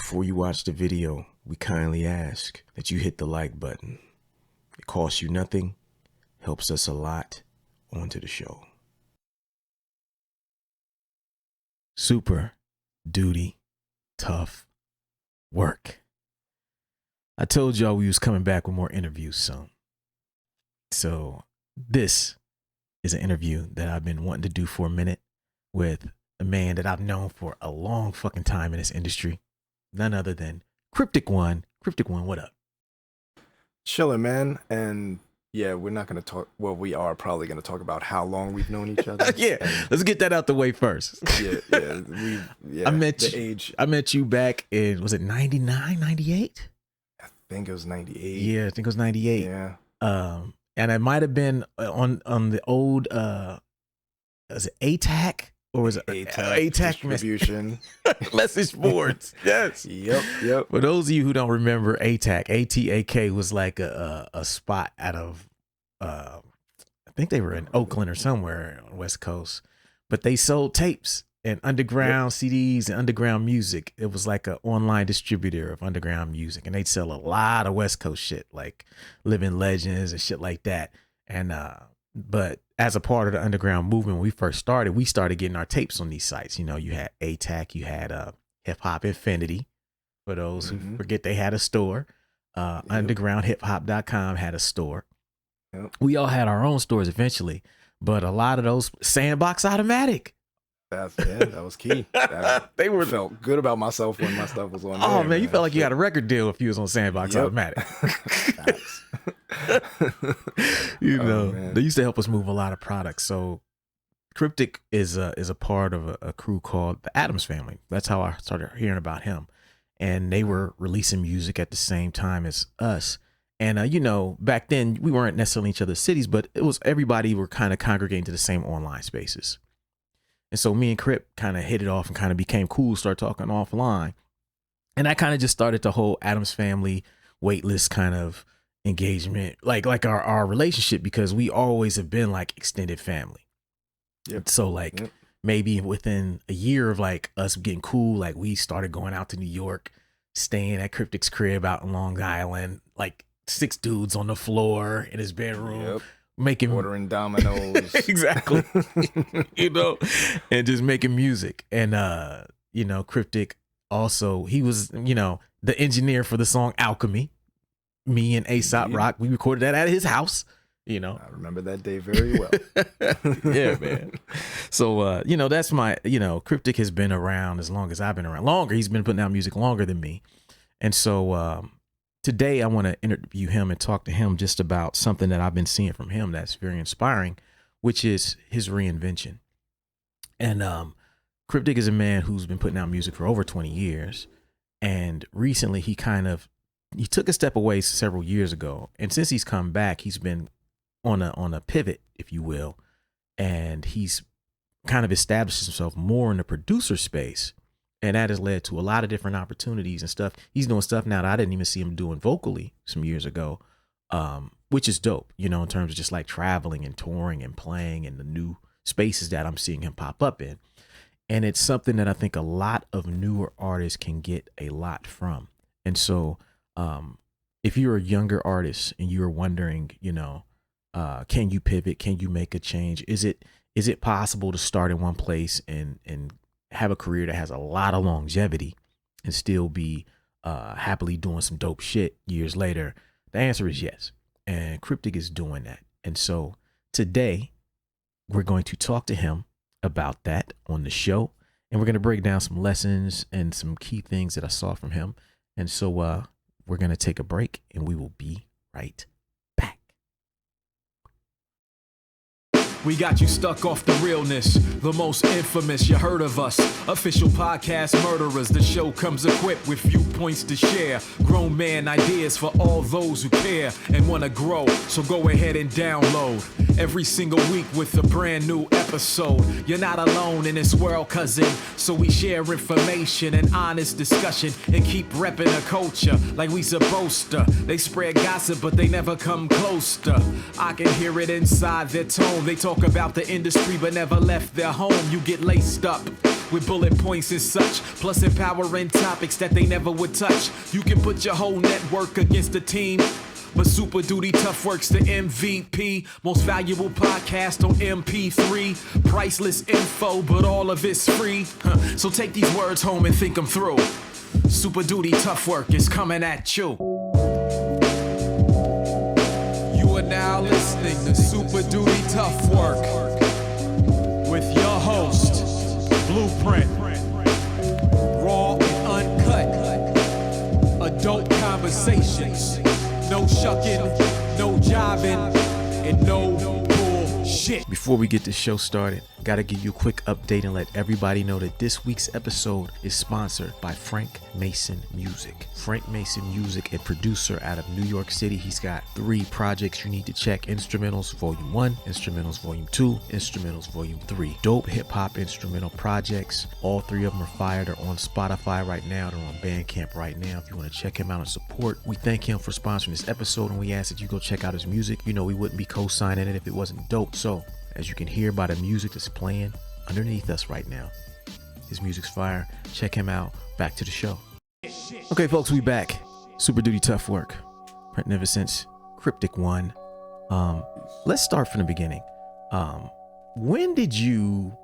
Before you watch the video, we kindly ask that you hit the like button. It costs you nothing, helps us a lot. On to the show. Super duty tough work. I told y'all we was coming back with more interviews soon. So this is an interview that I've been wanting to do for a minute with a man that I've known for a long fucking time in this industry. None other than Cryptic One. Cryptic One, what up? Chilling, man. And yeah, we're not going to talk. Well, we are probably going to talk about how long we've known each other. Yeah, let's get that out the way first. Yeah. I met you back in, was it 99, 98? I think it was 98. Yeah, I think it was 98. Yeah. And it might have been on the old, was it ATAC? Or was it ATAC distribution? Message boards. Yes. Yep. For those of you who don't remember ATAC, ATAK was like a spot out of, I think they were in Oakland or somewhere on the West Coast, but they sold tapes and underground CDs and underground music. It was like an online distributor of underground music, and they'd sell a lot of West Coast shit, like Living Legends and shit like that. And, but as a part of the underground movement, when we first started, we started getting our tapes on these sites. You know, you had ATAC, you had Hip Hop Infinity, for those who forget they had a store. Undergroundhiphop.com had a store. Yep. We all had our own stores eventually, but a lot of those Sandbox Automatic. That was key. Felt good about myself when my stuff was on there. Oh man, you felt like you had a record deal if you was on Sandbox Automatic. You know, they used to help us move a lot of products. So Cryptic is a part of a crew called the Addams Family. That's how I started hearing about him. And they were releasing music at the same time as us. And you know, back then we weren't necessarily in each other's cities, but it was everybody were kind of congregating to the same online spaces. And so me and Crip kind of hit it off and kind of became cool, start talking offline. And that kind of just started the whole Addams Family waitlist kind of engagement, like our relationship, because we always have been like extended family. Yep. So like maybe within a year of like us getting cool, like we started going out to New York, staying at Cryptic's crib out in Long Island, like 6 dudes on the floor in his bedroom. Making ordering dominoes. Exactly. You know, and just making music. And you know, Cryptic also, he was, you know, the engineer for the song Alchemy. Me and Aesop Rock, we recorded that at his house, you know. I remember that day very well. Yeah, man. So you know, that's my, you know, Cryptic has been around as long as I've been around. Longer, he's been putting out music longer than me. And so today I want to interview him and talk to him just about something that I've been seeing from him that's very inspiring, which is his reinvention. And Cryptic is a man who's been putting out music for over 20 years. And recently he took a step away several years ago. And since he's come back, he's been on a pivot, if you will. And he's kind of established himself more in the producer space. And that has led to a lot of different opportunities and stuff. He's doing stuff now that I didn't even see him doing vocally some years ago, which is dope, you know, in terms of just like traveling and touring and playing in the new spaces that I'm seeing him pop up in. And it's something that I think a lot of newer artists can get a lot from. And so if you're a younger artist and you're wondering, you know, can you pivot? Can you make a change? Is it possible to start in one place and have a career that has a lot of longevity and still be happily doing some dope shit years later? The answer is yes. And Cryptic is doing that. And so today we're going to talk to him about that on the show. And we're going to break down some lessons and some key things that I saw from him. And so we're going to take a break and we will be right back. We got you stuck off the realness, the most infamous, you heard of us. Official podcast murderers, the show comes equipped with viewpoints to share. Grown man ideas for all those who care and want to grow, so go ahead and download. Every single week with a brand new episode. You're not alone in this world, cousin, so we share information and honest discussion and keep repping the culture like we supposed to. They spread gossip, but they never come close to. I can hear it inside their tone. They talk about the industry but never left their home. You get laced up with bullet points and such, plus empowering topics that they never would touch. You can put your whole network against the team, but Super Duty Tough Work's the MVP. Most valuable podcast on MP3. Priceless info, but all of it's free. So take these words home and think them through. Super Duty Tough Work is coming at you. You are now listening to Super Duty Tough Work with your host, Blueprint. Raw and uncut. Adult conversations. No shucking, no jiving, and no bullshit. Before we get the show started, gotta give you a quick update and let everybody know that this week's episode is sponsored by Frank Mason Music. Frank Mason Music, a producer out of New York City. He's got 3 projects you need to check: Instrumentals Volume 1, Instrumentals Volume 2, Instrumentals Volume 3. Dope hip-hop instrumental projects. All 3 of them are fire. They're on Spotify right now. They're on Bandcamp right now. If you want to check him out and support, we thank him for sponsoring this episode, and we ask that you go check out his music. You know we wouldn't be co-signing it if it wasn't dope. So, as you can hear by the music that's playing underneath us right now, his music's fire. Check him out. Back to the show. Okay, folks, we back. Super Duty Tough Work. Magnificence. Cryptic One. Let's start from the beginning. When did you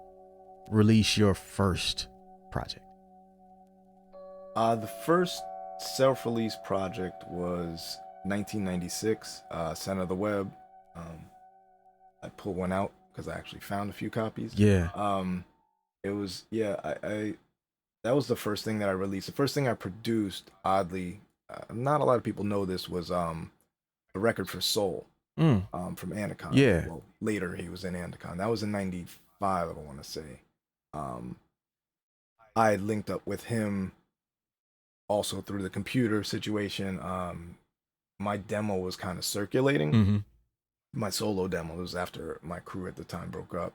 release your first project? The first self-release project was 1996, Center of the Web. I pulled one out because I actually found a few copies. Yeah. It was, I that was the first thing that I released. The first thing I produced, oddly, not a lot of people know this, was a record for Soul from Anacon. Yeah. Well, later he was in Anacon. That was in 95, I want to say. I linked up with him also through the computer situation. My demo was kind of circulating. Mm-hmm. My solo demo. It was after my crew at the time broke up.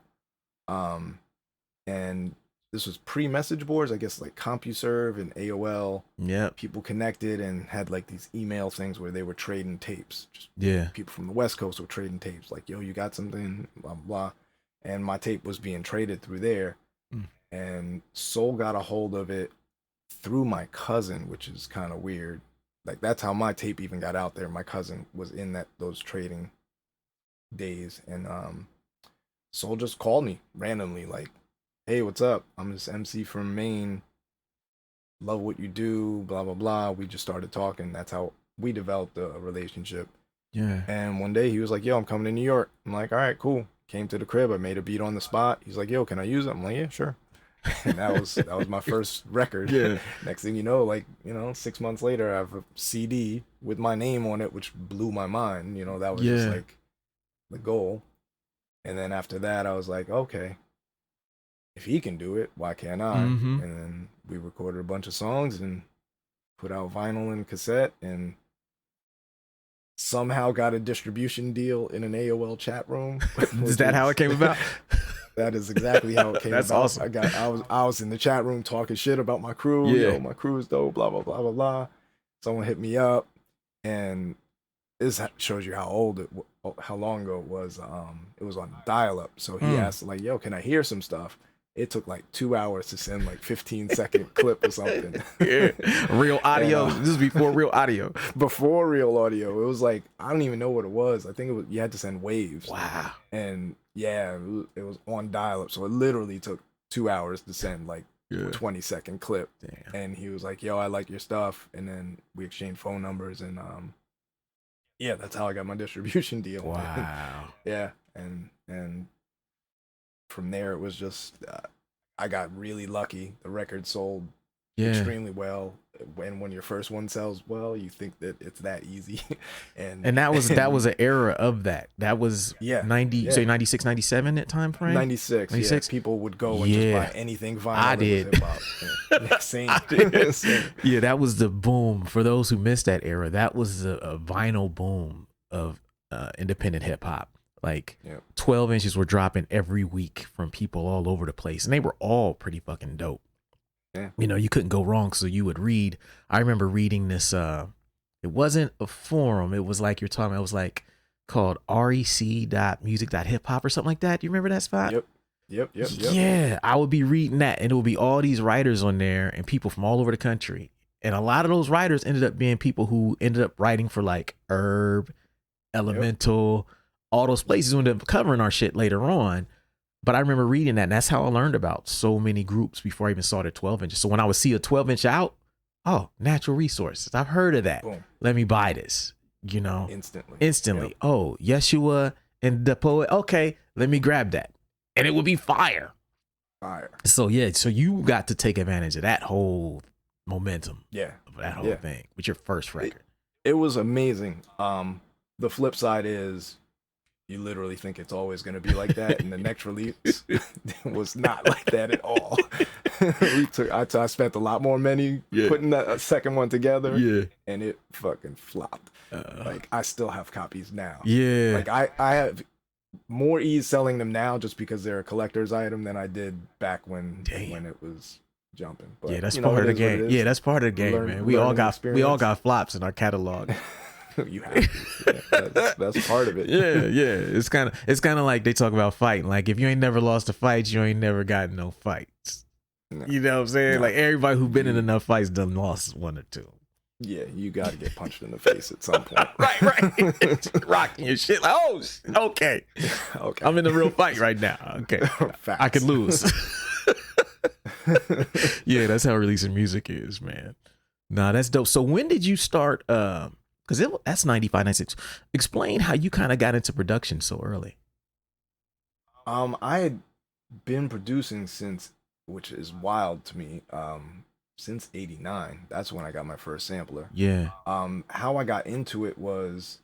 And this was pre-message boards, I guess, like CompuServe and AOL. Yeah. People connected and had like these email things where they were trading tapes. Just people from the West Coast were trading tapes. Like, yo, you got something, blah, blah. And my tape was being traded through there. And Soul got a hold of it through my cousin, which is kind of weird. Like, that's how my tape even got out there. My cousin was in those trading days, and Soul just called me randomly, like, hey, what's up? I'm this MC from Maine, love what you do, blah blah blah. We just started talking. That's how we developed a relationship. Yeah. And one day he was like, yo, I'm coming to New York. I'm like, all right, cool. Came to the crib. I made a beat on the spot. He's like, yo, can I use it? I'm like, yeah, sure. And that was my first record. Yeah. Next thing you know, 6 months later, I have a CD with my name on it, which blew my mind. That was just like the goal. And then after that, I was like, okay, if he can do it, why can't I? And then we recorded a bunch of songs and put out vinyl and cassette, and somehow got a distribution deal in an AOL chat room. Is that how it came about? That is exactly how it came That's about. awesome. I was in the chat room talking shit about my crew. Yeah. Yo, my crew is dope, blah, blah, blah, blah, blah. Someone hit me up, and this shows you how long ago it was. It was on dial-up. So he asked, like, yo, can I hear some stuff? It took like 2 hours to send like 15-second clip or something. Yeah. Real audio. And, this is before real audio. Before real audio. It was like, I don't even know what it was. I think you had to send waves. Wow. And yeah, it was on dial-up. So it literally took 2 hours to send like a 20-second clip. Damn. And he was like, yo, I like your stuff. And then we exchanged phone numbers, and yeah, that's how I got my distribution deal. Wow. Yeah. And from there, it was just, I got really lucky. The record sold extremely well. And when your first one sells well, you think that it's that easy. and that was an era of that. That was 90, say 96, 97 that time frame? 96. 96. Yeah. People would go and just buy anything vinyl. I did. Yeah, same. I did. Same. Yeah, that was the boom. For those who missed that era, that was a vinyl boom of independent hip hop. Like 12 inches were dropping every week from people all over the place, and they were all pretty fucking dope. Yeah. You couldn't go wrong. So you would read. I remember reading this. It wasn't a forum. It was like you're talking. It was like called rec.music.hiphop or something like that. Do you remember that spot? Yep. Yep. Yeah, I would be reading that, and it would be all these writers on there and people from all over the country. And a lot of those writers ended up being people who ended up writing for like Herb, Elemental, all those places who ended up covering our shit later on. But I remember reading that, and that's how I learned about so many groups before I even saw the 12 inches. So when I would see a 12-inch out, oh, natural resources. I've heard of that. Boom. Let me buy this, you know? Instantly. Yep. Oh, Yeshua and the poet. Okay, let me grab that. And it would be fire. So yeah, so you got to take advantage of that whole momentum. Yeah. Of that whole thing with your first record. It was amazing. The flip side is you literally think it's always going to be like that, and the next release was not like that at all. I spent a lot more money putting that second one together, and it fucking flopped. Like, I still have copies now. Yeah. Like, I have more ease selling them now just because they're a collector's item than I did back when it was jumping. But, yeah, that's part of the game. Yeah, that's part of the game, man. We all got flops in our catalog. You have to. Yeah, that's part of it. Yeah. It's kind of like they talk about fighting. Like, if you ain't never lost a fight, you ain't never got no fights. No. You know what I'm saying? No. Like, everybody who been in enough fights done lost one or two. Yeah, you got to get punched in the face at some point. right. Rocking your shit. Like, oh, okay. I'm in a real fight right now. Okay. Facts. I could lose. Yeah, that's how releasing music is, man. Nah, that's dope. So when did you start? Because that's 95, 96. Explain how you kind of got into production so early. I had been producing since, which is wild to me, since 89. That's when I got my first sampler. Yeah. How I got into it was,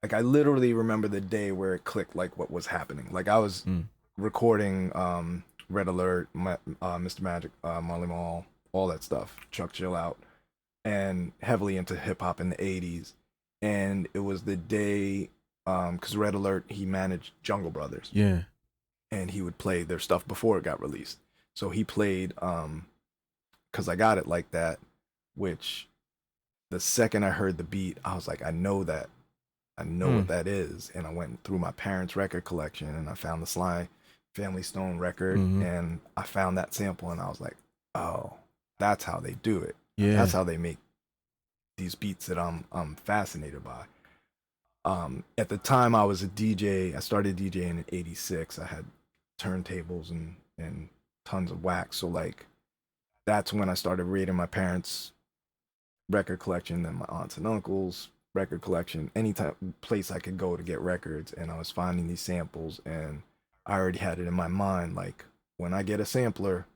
like, I literally remember the day where it clicked, like, what was happening. Like, I was recording Red Alert, Mr. Magic, Marley Marl, all that stuff, Chuck Chill Out, and heavily into hip hop in the 80s. And it was the day, because Red Alert, he managed Jungle Brothers. Yeah. And he would play their stuff before it got released. So he played Cause I Got It Like That, which the second I heard the beat, I was like, I know that. I know what that is. And I went through my parents' record collection and I found the Sly Family Stone record, and I found that sample and I was like, oh, that's how they do it. Yeah. That's how they make these beats that I'm fascinated by. At the time I was a DJ. I started DJing in '86. I had turntables and tons of wax. So, like, that's when I started reading my parents' record collection, then my aunts and uncles' record collection, any place I could go to get records, and I was finding these samples, and I already had it in my mind, like, when I get a sampler,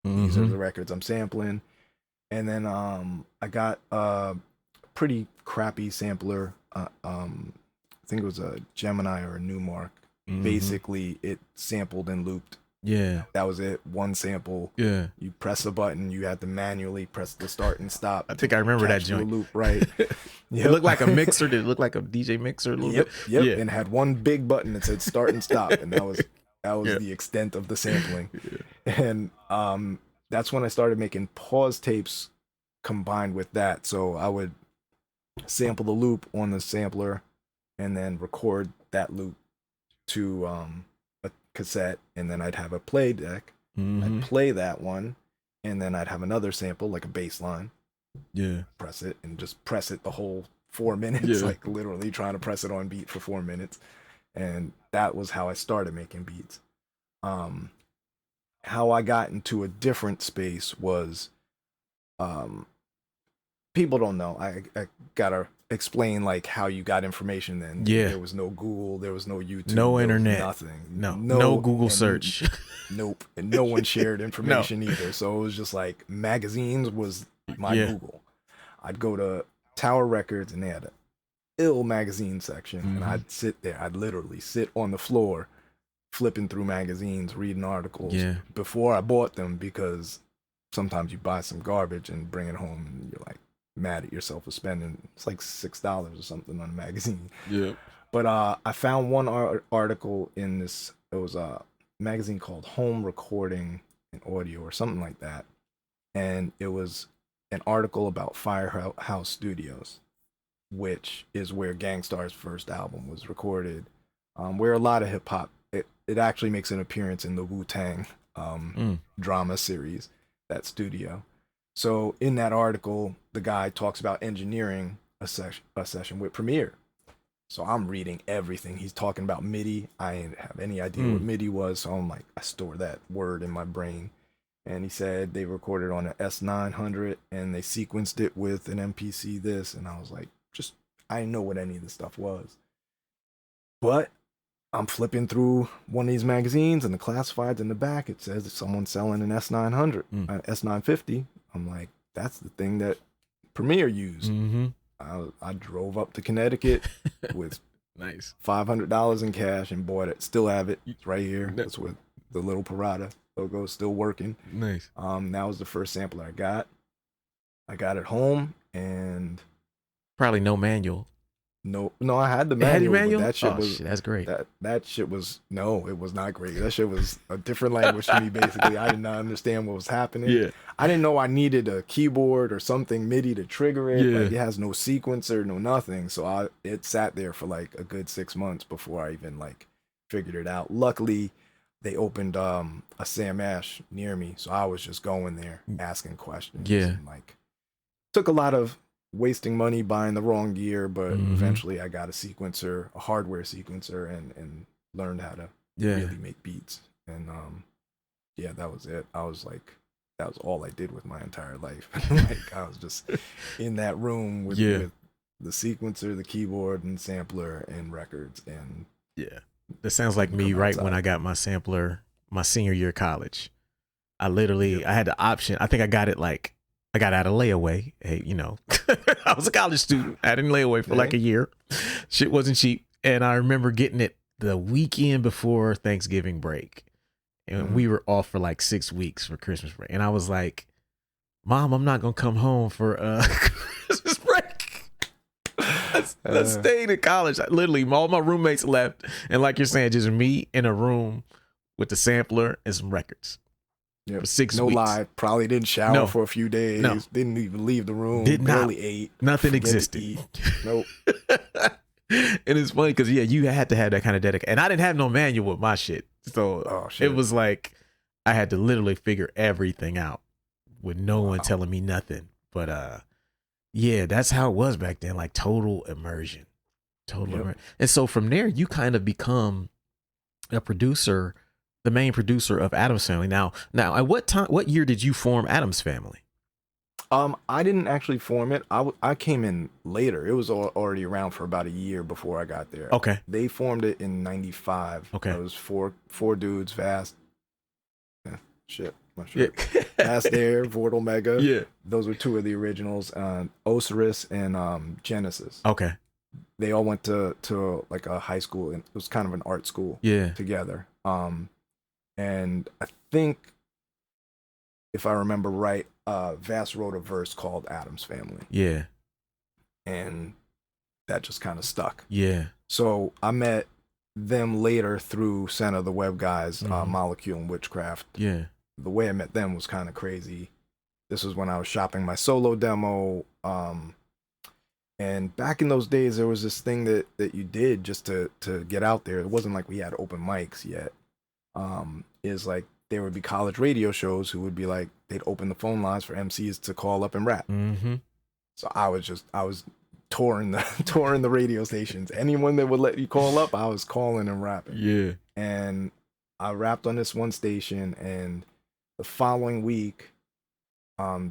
these are the records I'm sampling. And then I got a pretty crappy sampler. I think it was a Gemini or a Newmark. Basically, it sampled and looped. Yeah. That was it. One sample. Yeah. You press a button. You had to manually press the start and stop. I think I remember that joint. Loop, right? It looked like a mixer. Did it look like a DJ mixer a little bit? Yep. Yeah. And had one big button that said start and stop. And that was the extent of the sampling. And that's when I started making pause tapes combined with that. So I would sample the loop on the sampler and then record that loop to a cassette, and then I'd have a play deck. I'd play that one, and then I'd have another sample, like a bass line. Yeah. Press it and just press it the whole 4 minutes, like literally trying to press it on beat for 4 minutes. And that was how I started making beats. How I got into a different space was, people don't know. I gotta explain, like, how you got information then. Yeah. There was no Google, there was no YouTube, no internet, nothing. No Google search. Nope. And no one shared information either. So it was just like magazines was my Google. I'd go to Tower Records and they had an ill magazine section, and I'd sit there. I'd literally sit on the floor flipping through magazines, reading articles before I bought them, because sometimes you buy some garbage and bring it home and you're like mad at yourself for spending, it's like $6 or something on a magazine. Yeah. But I found one article in this, it was a magazine called Home Recording and Audio or something like that. And it was an article about Firehouse Studios, which is where Gangstar's first album was recorded, where a lot of hip hop, it actually makes an appearance in the Wu-Tang drama series, that studio. So in that article, the guy talks about engineering a session with Premiere. So I'm reading everything. He's talking about MIDI. I didn't have any idea what MIDI was. So I'm like, I store that word in my brain. And he said they recorded on an S900 and they sequenced it with an MPC this. And I was like, I didn't know what any of this stuff was. But I'm flipping through one of these magazines and the classifieds in the back, it says that someone's selling an S900, an S950. I'm like, that's the thing that Premiere used. I drove up to Connecticut with nice $500 in cash and bought it. Still have it. It's right here. That's with the little Parada logo still working. Nice. That was the first sampler I got. I got it home and probably no manual. No, I had the manual. Manual? But that shit was that's great. That shit was it was not great. That shit was a different language to me. Basically, I did not understand what was happening. Yeah, I didn't know I needed a keyboard or something MIDI to trigger it. Yeah, like, it has no sequencer, no nothing. So it sat there for like a good 6 months before I even like figured it out. Luckily, they opened a Sam Ash near me, so I was just going there asking questions. Yeah, and, like took a lot of wasting money buying the wrong gear, but eventually I got a sequencer, a hardware sequencer, and learned how to really make beats. And that was it. I was like, that was all I did with my entire life. Like I was just in that room with the sequencer, the keyboard, and sampler, and records. And that sounds like me right when I got my sampler my senior year of college. I literally I had the option. I think I got out of layaway. Hey, I was a college student. I had it in layaway for like a year. Shit wasn't cheap. And I remember getting it the weekend before Thanksgiving break. And we were off for like 6 weeks for Christmas break. And I was like, Mom, I'm not going to come home for Christmas break. Let's stay in college. Literally, all my roommates left. And like you're saying, just me in a room with the sampler and some records. For 6 weeks. No lie, probably didn't shower for a few days. No. Didn't even leave the room. Barely ate. Nothing existed. Nope. And it's funny because you had to have that kind of dedication. And I didn't have no manual with my shit, so it was like I had to literally figure everything out with no one telling me nothing. But that's how it was back then. Like total immersion, immersion. And so from there, you kind of become a producer. The main producer of Addams Family. Now, at what year did you form Addams Family? I didn't actually form it. I came in later. It was already around for about a year before I got there. Okay. They formed it in 95. Okay. It was four dudes, Vast. Not sure. Vast Air, Vort Omega. Yeah. Those were two of the originals. Osiris and Genesis. Okay. They all went to like a high school, and it was kind of an art school. Together. And I think, if I remember right, Vass wrote a verse called Addams Family. Yeah. And that just kind of stuck. Yeah. So I met them later through Center of the Web guys, Molecule and Witchcraft. Yeah. The way I met them was kind of crazy. This was when I was shopping my solo demo. And back in those days, there was this thing that you did just to get out there. It wasn't like we had open mics yet. Is like there would be college radio shows who would be like, they'd open the phone lines for MCs to call up and rap. So I was touring the radio stations. Anyone that would let you call up, I was calling and rapping. Yeah. And I rapped on this one station, and the following week,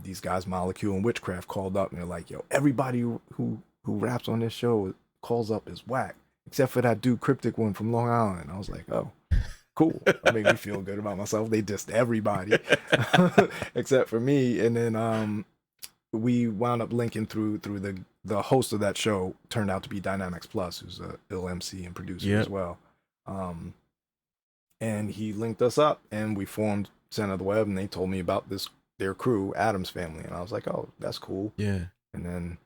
these guys, Molecule and Witchcraft, called up and they're like, yo, everybody who raps on this show calls up is whack, except for that dude Cryptic One from Long Island. I was like, oh, cool. That made me feel good about myself. They dissed everybody except for me. And then we wound up linking through the host of that show turned out to be Dynamics Plus, who's a ill MC and producer as well. And he linked us up, and we formed Center of the Web, and they told me about their crew, Addams Family, and I was like, oh, that's cool. Yeah. And then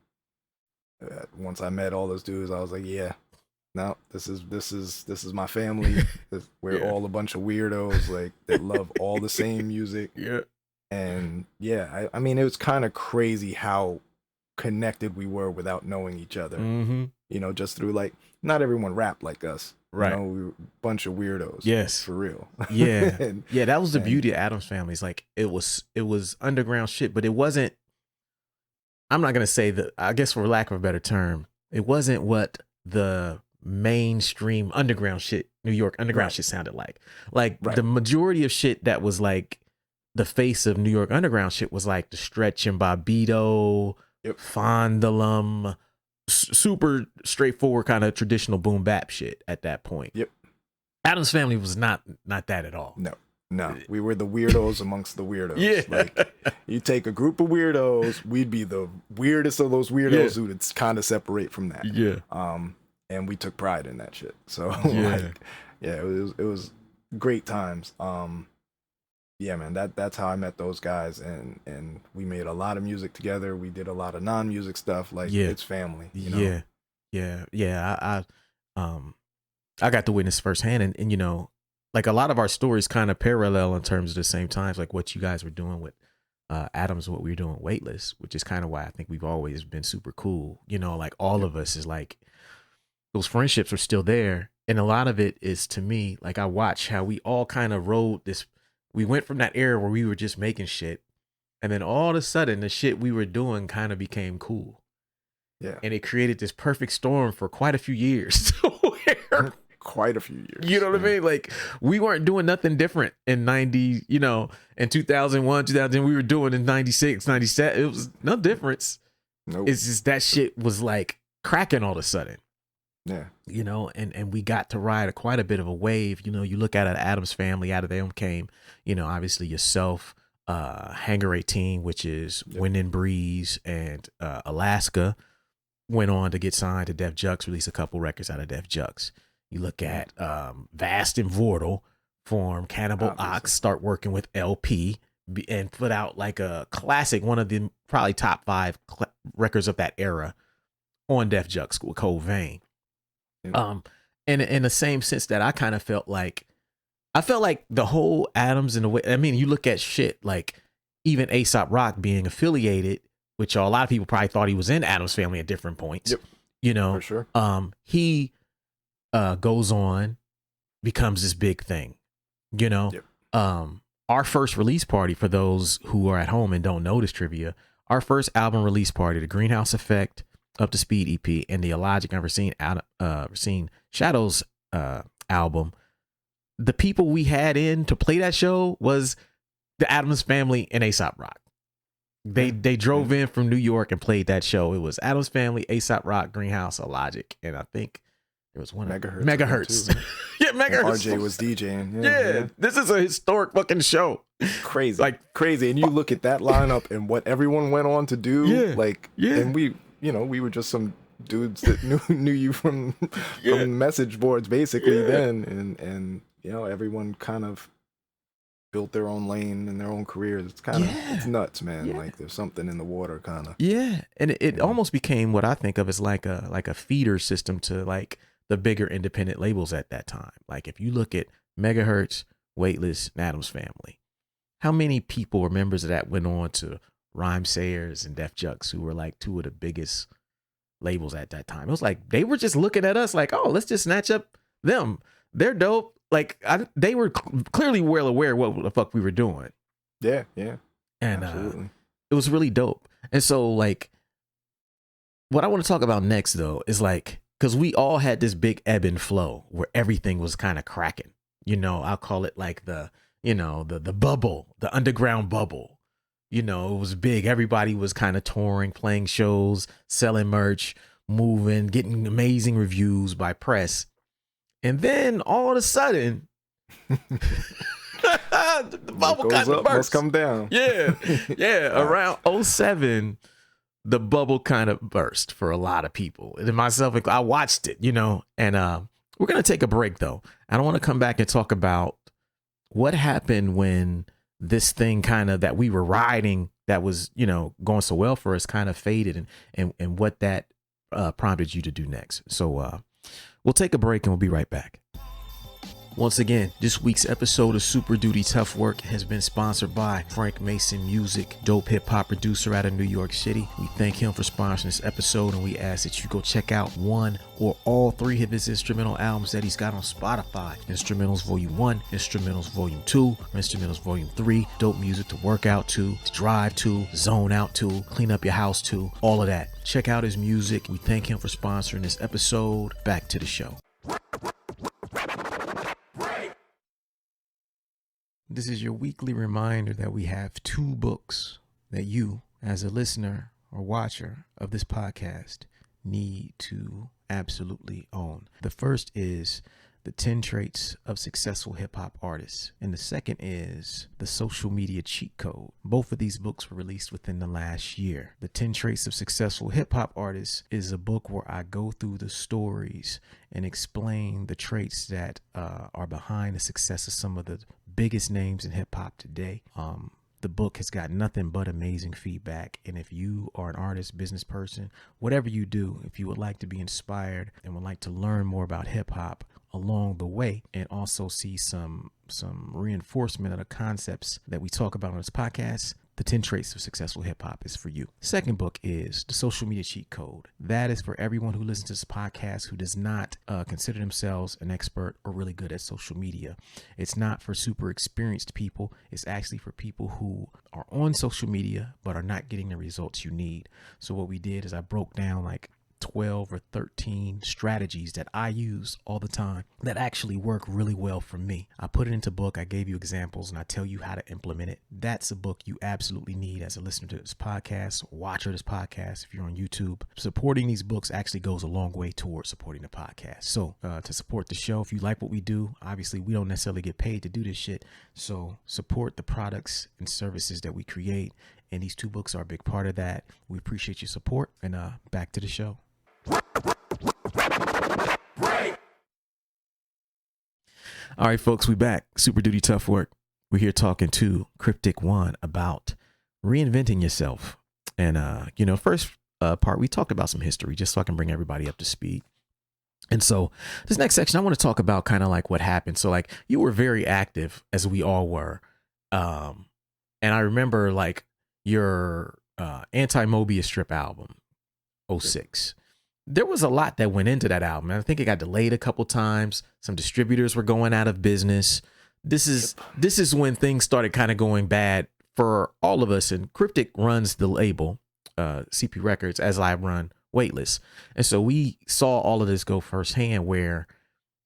once I met all those dudes, I was like, yeah, no, this is my family. We're all a bunch of weirdos, like, that love all the same music. Yeah. And yeah, I mean, it was kind of crazy how connected we were without knowing each other. You know, just through, like, not everyone rapped like us, Right. You know, we were a bunch of weirdos. Yes. For real. Yeah. And- Yeah, that was the beauty of Addams Family. It's like it was underground shit, but it wasn't, I'm not gonna say that, I guess for lack of a better term, it wasn't what the mainstream underground shit, New York underground shit sounded like. Like the majority of shit that was like the face of New York underground shit was like the Stretch and Bobbito, Fondulum, super straightforward kind of traditional boom bap shit at that point. Yep. Addams Family was not that at all. No, we were the weirdos amongst the weirdos. Yeah. Like, you take a group of weirdos, we'd be the weirdest of those weirdos who would kind of separate from that. Yeah. And we took pride in that shit. So Yeah. it was great times. Yeah, man, that's how I met those guys, and we made a lot of music together. We did a lot of non-music stuff. Like, it's family, you know? Yeah. I got to witness firsthand, and you know, like a lot of our stories kind of parallel in terms of the same times, like what you guys were doing with Adams, what we were doing with Weightless, which is kind of why I think we've always been super cool. You know, like all of us is like, those friendships are still there. And a lot of it is, to me, like I watch how we all kind of rode this. We went from that era where we were just making shit, and then all of a sudden the shit we were doing kind of became cool. Yeah. And it created this perfect storm for quite a few years. Quite a few years. You know what I mean? Like, we weren't doing nothing different in 90, you know, in 2001, 2000, we were doing in 96, 97. It was no difference. Nope. It's just that shit was like cracking all of a sudden. Yeah. You know, and we got to ride quite a bit of a wave. You know, you look at an Addams Family, out of them came, you know, obviously yourself, Hangar 18, which is Wind and Breeze, and Alaska went on to get signed to Def Jux, release a couple records out of Def Jux. You look at Vast and Vortal form Cannibal Ox, start working with LP, and put out like a classic, one of the probably top 5 records of that era on Def Jux with Cold Vein. And in the same sense that I kind of felt like the whole Adams, in a way, I mean, you look at shit like even Aesop Rock being affiliated, which a lot of people probably thought he was in Adams Family at different points. Yep. You know, For sure. He goes on, becomes this big thing, you know. Our first release party, for those who are at home and don't know this trivia, our first album release party, the Greenhouse Effect Up to Speed EP, and the Illogic Never Seen Shadows album, the people we had in to play that show was the Addams Family and Aesop Rock. They drove in from New York and played that show. It was Addams Family, Aesop Rock, Greenhouse, Illogic, and I think there was one Megahertz. Yeah, Megahertz. RJ was DJing. Yeah, this is a historic fucking show. Crazy, like crazy. And you look at that lineup and what everyone went on to do. And we, you know, we were just some dudes that knew you from message boards basically then, and you know, everyone kind of built their own lane and their own careers. It's kind of it's nuts, man. Like there's something in the water, kind of. Yeah, and it almost became what I think of as like a feeder system to like the bigger independent labels at that time. Like if you look at Megahertz, Weightless, and Addams Family, how many people or members of that went on to Rhyme Sayers and Def Jux, who were like 2 of the biggest labels at that time? It was like they were just looking at us like, oh, let's just snatch up them. They're dope. Like they were clearly well aware of what the fuck we were doing. Yeah. And absolutely. It was really dope. And so like, what I want to talk about next though is like, because we all had this big ebb and flow where everything was kind of cracking. You know, I'll call it like the bubble, the underground bubble. You know, it was big. Everybody was kind of touring, playing shows, selling merch, moving, getting amazing reviews by press. And then all of a sudden, the bubble kind of burst. Must come down. Yeah. Around 07, the bubble kind of burst for a lot of people. And myself, I watched it, you know, and we're going to take a break though. I don't want to come back and talk about what happened when this thing kind of that we were riding that was, you know, going so well for us kind of faded, and what that prompted you to do next. So we'll take a break and we'll be right back. Once again, this week's episode of Super Duty Tough Work has been sponsored by Frank Mason Music, dope hip hop producer out of New York City. We thank him for sponsoring this episode, and we ask that you go check out one or all three of his instrumental albums that he's got on Spotify. Instrumentals Volume 1, Instrumentals Volume 2, Instrumentals Volume 3, dope music to work out to drive to, zone out to, clean up your house to, all of that. Check out his music. We thank him for sponsoring this episode. Back to the show. This is your weekly reminder that we have two books that you, as a listener or watcher of this podcast, need to absolutely own. The first is The 10 Traits of Successful Hip Hop Artists, and the second is The Social Media Cheat Code. Both of these books were released within the last year. The 10 Traits of Successful Hip Hop Artists is a book where I go through the stories and explain the traits that are behind the success of some of the biggest names in hip hop today. The book has got nothing but amazing feedback. And if you are an artist, business person, whatever you do, if you would like to be inspired and would like to learn more about hip hop along the way and also see some reinforcement of the concepts that we talk about on this podcast, The 10 Traits of Successful Hip Hop is for you. Second book is The Social Media Cheat Code. That is for everyone who listens to this podcast who does not consider themselves an expert or really good at social media. It's not for super experienced people. It's actually for people who are on social media but are not getting the results you need. So what we did is I broke down like 12 or 13 strategies that I use all the time that actually work really well for me. I put it into book. I gave you examples and I tell you how to implement it. That's a book you absolutely need as a listener to this podcast, watcher of this podcast. If you're on YouTube, supporting these books actually goes a long way towards supporting the podcast. So to support the show, if you like what we do, obviously we don't necessarily get paid to do this shit. So support the products and services that we create. And these two books are a big part of that. We appreciate your support, and back to the show. All right, folks, we back. Super Duty Tough Work. We're here talking to Cryptic One about reinventing yourself. And, first part, we talked about some history just so I can bring everybody up to speed. And so this next section, I want to talk about kind of like what happened. So like you were very active, as we all were. And I remember like your Anti-Mobius Strip album, 06. There was a lot that went into that album. I think it got delayed a couple times. Some distributors were going out of business. This is when things started kind of going bad for all of us. And Cryptic runs the label, CP Records, as I run Weightless. And so we saw all of this go firsthand, where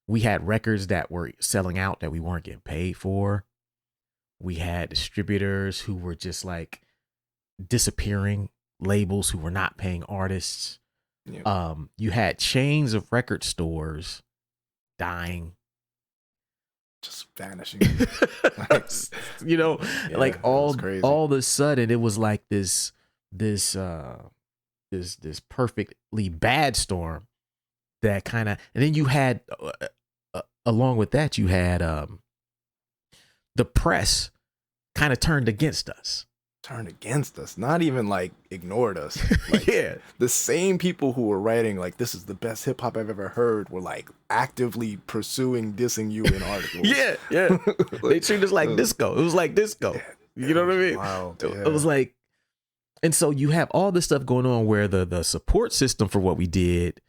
we had records that were selling out that we weren't getting paid for. We had distributors who were just like disappearing, labels who were not paying artists. Yep. You had chains of record stores dying, just vanishing. Like all of a sudden it was like this perfectly bad storm that kind of, and then you had along with that you had the press kind of turned against us. Not even like ignored us. Like, yeah, the same people who were writing like this is the best hip hop I've ever heard were like actively pursuing dissing you in articles. yeah like, they treated us like disco. It was like disco. Yeah, you know what I mean? Wild, yeah. It was like, and so you have all this stuff going on where the support system for what we did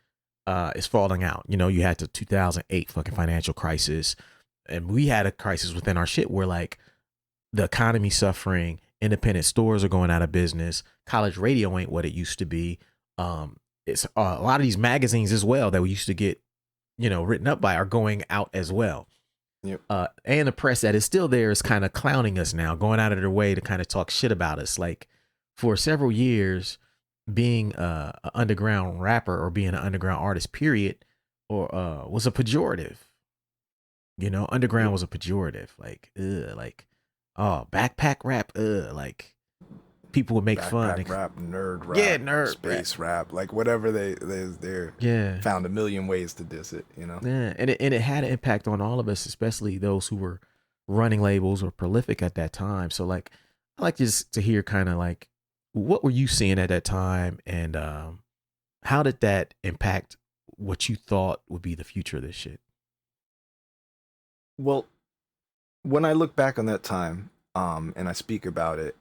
is falling out. You had the 2008 fucking financial crisis, and we had a crisis within our shit where like the economy suffering. Independent stores are going out of business. College radio ain't what it used to be. It's a lot of these magazines as well that we used to get, written up by are going out as well. Yep. And the press that is still there is kind of clowning us now, going out of their way to kind of talk shit about us. Like for several years, being an underground rapper or being an underground artist, period, or was a pejorative. Underground was a pejorative. Like, oh, backpack rap, like people would make fun. Rap, nerd rap, nerd space rap, like whatever they're found a million ways to diss it, Yeah, and it had an impact on all of us, especially those who were running labels or prolific at that time. So like, I like just to hear kind of like, what were you seeing at that time, and how did that impact what you thought would be the future of this shit? Well, when I look back on that time, and I speak about it,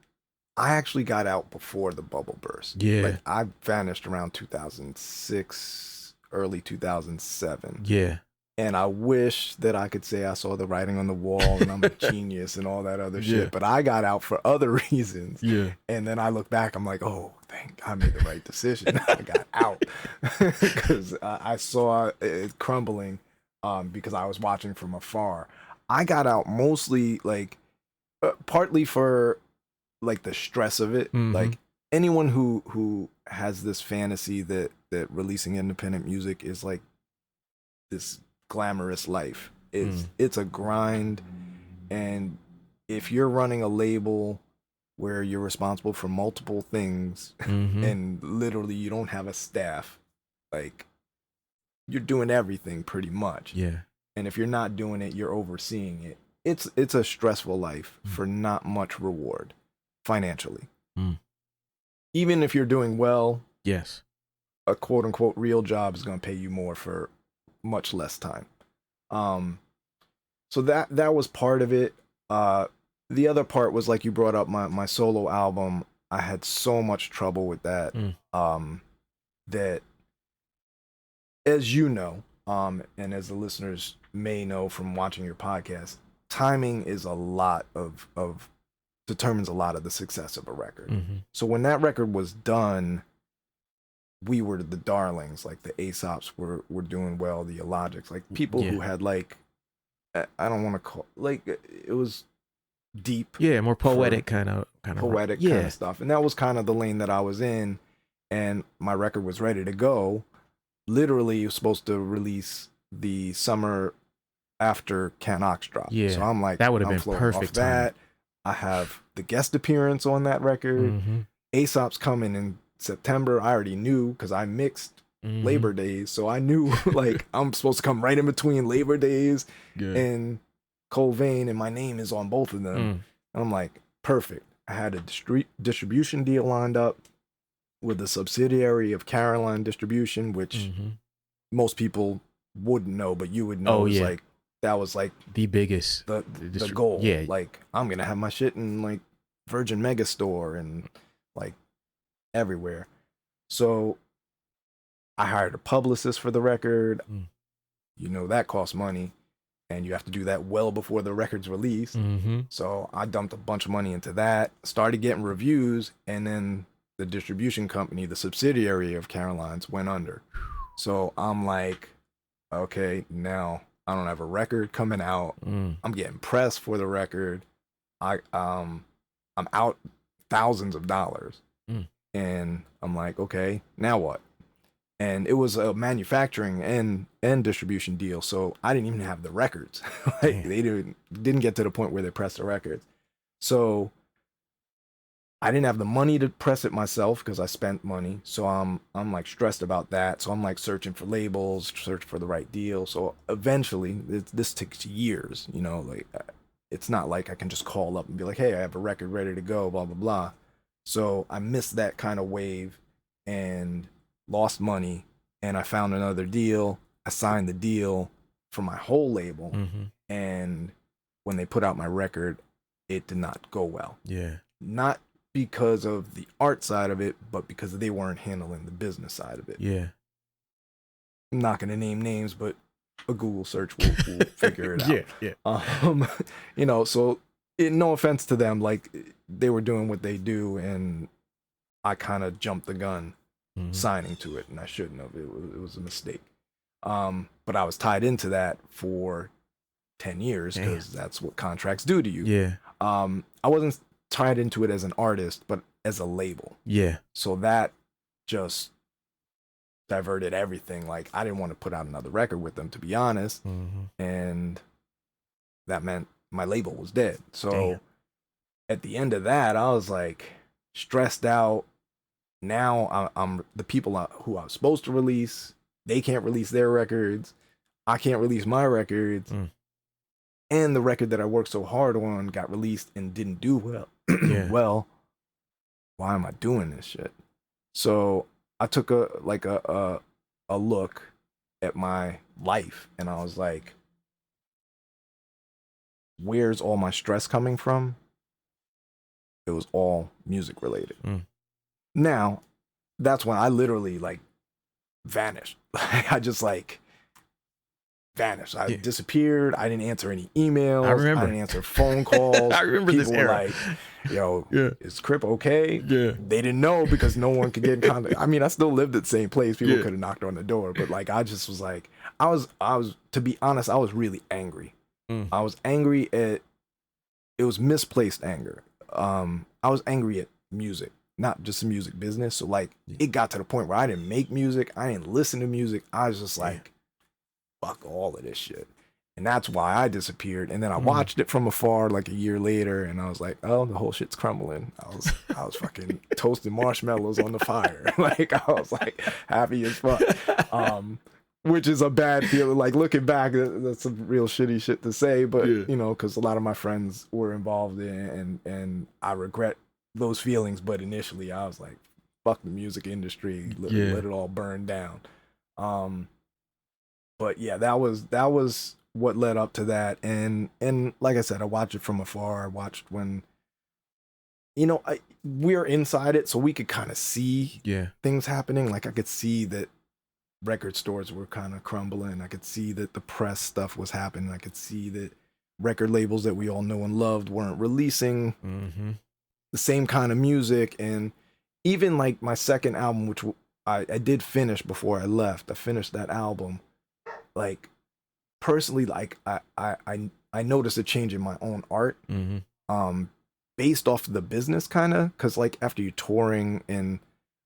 I actually got out before the bubble burst. Yeah. Like I vanished around 2006, early 2007. Yeah. And I wish that I could say I saw the writing on the wall and I'm a genius and all that other shit. But I got out for other reasons. Yeah. And then I look back, I'm like, oh, thank I made the right decision. I got out because I saw it crumbling because I was watching from afar. I got out mostly like partly for like the stress of it. Mm-hmm. Like anyone who has this fantasy that releasing independent music is like this glamorous life. It's a grind, and if you're running a label where you're responsible for multiple things and literally you don't have a staff, like you're doing everything pretty much. Yeah. And if you're not doing it, you're overseeing it. It's a stressful life for not much reward financially. Even if you're doing well, yes, a quote unquote real job is going to pay you more for much less time. So that was part of it. The other part was like you brought up my solo album. I had so much trouble with that. That, as you know, and as the listeners may know from watching your podcast, timing is a lot of determines a lot of the success of a record. So when that record was done, we were the darlings. Like the Aesops were doing well, the Illogics, like people who had like, I don't want to call, like it was deep, more poetic kind of poetic kind of stuff, and that was kind of the lane that I was in. And my record was ready to go. Literally, it was supposed to release the summer after Cannibal Ox dropped. Yeah, so I'm like, that would have been perfect. That I have the guest appearance on that record. Aesop's coming in September. I already knew because I mixed Labor Days, so I knew like I'm supposed to come right in between Labor Days and Cold Vein, and my name is on both of them. And I'm like, perfect. I had a distribution deal lined up with a subsidiary of Caroline Distribution, which most people wouldn't know, but you would know. Like that was like the biggest, the goal. Yeah, like I'm gonna have my shit in like Virgin Megastore and like everywhere. So I hired a publicist for the record. You know that costs money, and you have to do that well before the record's released. So I dumped a bunch of money into that, started getting reviews, and then the distribution company, the subsidiary of Caroline's, went under. So I'm like, okay, now I don't have a record coming out. I'm getting pressed for the record. I'm out thousands of dollars. And I'm like, okay, now what? And it was a manufacturing and distribution deal, so I didn't even have the records. Like they didn't get to the point where they pressed the records. So I didn't have the money to press it myself because I spent money. So I'm like stressed about that. So I'm like searching for labels, search for the right deal. So eventually, this takes years. You know, like it's not like I can just call up and be like, hey, I have a record ready to go, blah blah blah. So I missed that kind of wave and lost money, and I found another deal. I signed the deal for my whole label, and when they put out my record, it did not go well. Not because of the art side of it, but because they weren't handling the business side of it. I'm not gonna name names, but a Google search will figure it out. You know, so no offense to them, like they were doing what they do, and I kind of jumped the gun signing to it, and I shouldn't have. It was a mistake. But I was tied into that for 10 years because that's what contracts do to you. I wasn't tied into it as an artist, but as a label. So that just diverted everything. Like I didn't want to put out another record with them, to be honest. And that meant my label was dead. So at the end of that, I was like stressed out. Now I'm the people who I was supposed to release, they can't release their records. I can't release my records. And the record that I worked so hard on got released and didn't do well. Well, why am I doing this shit? So I took a look at my life, and I was like, where's all my stress coming from? It was all music related. Now, that's when I literally like vanished. I just like vanished. I disappeared. I didn't answer any emails. I didn't answer phone calls. I remember People this era. were like, yo, is Crip okay? Yeah. They didn't know because no one could get in contact. I mean, I still lived at the same place. People could have knocked on the door, but like, I just was like, I was, to be honest, I was really angry. I was angry at, it was misplaced anger. I was angry at music, not just the music business. So like, it got to the point where I didn't make music. I didn't listen to music. I was just like, fuck all of this shit. And that's why I disappeared. And then I watched it from afar like a year later, and I was like, oh, the whole shit's crumbling. I was fucking toasting marshmallows on the fire. Like, I was like happy as fuck. Which is a bad feeling. Like, looking back, that's some real shitty shit to say, but you know, because a lot of my friends were involved in it, and I regret those feelings. But initially I was like, fuck the music industry, let it all burn down. But yeah, that was what led up to that. And like I said, I watched it from afar. I watched when, you know, we're inside it, so we could kind of see things happening. Like, I could see that record stores were kind of crumbling. I could see that the press stuff was happening. I could see that record labels that we all know and loved weren't releasing the same kind of music. And even like my second album, which I did finish before I left, I finished that album. Like, personally, like I noticed a change in my own art, based off of the business, kind of, because like after you touring and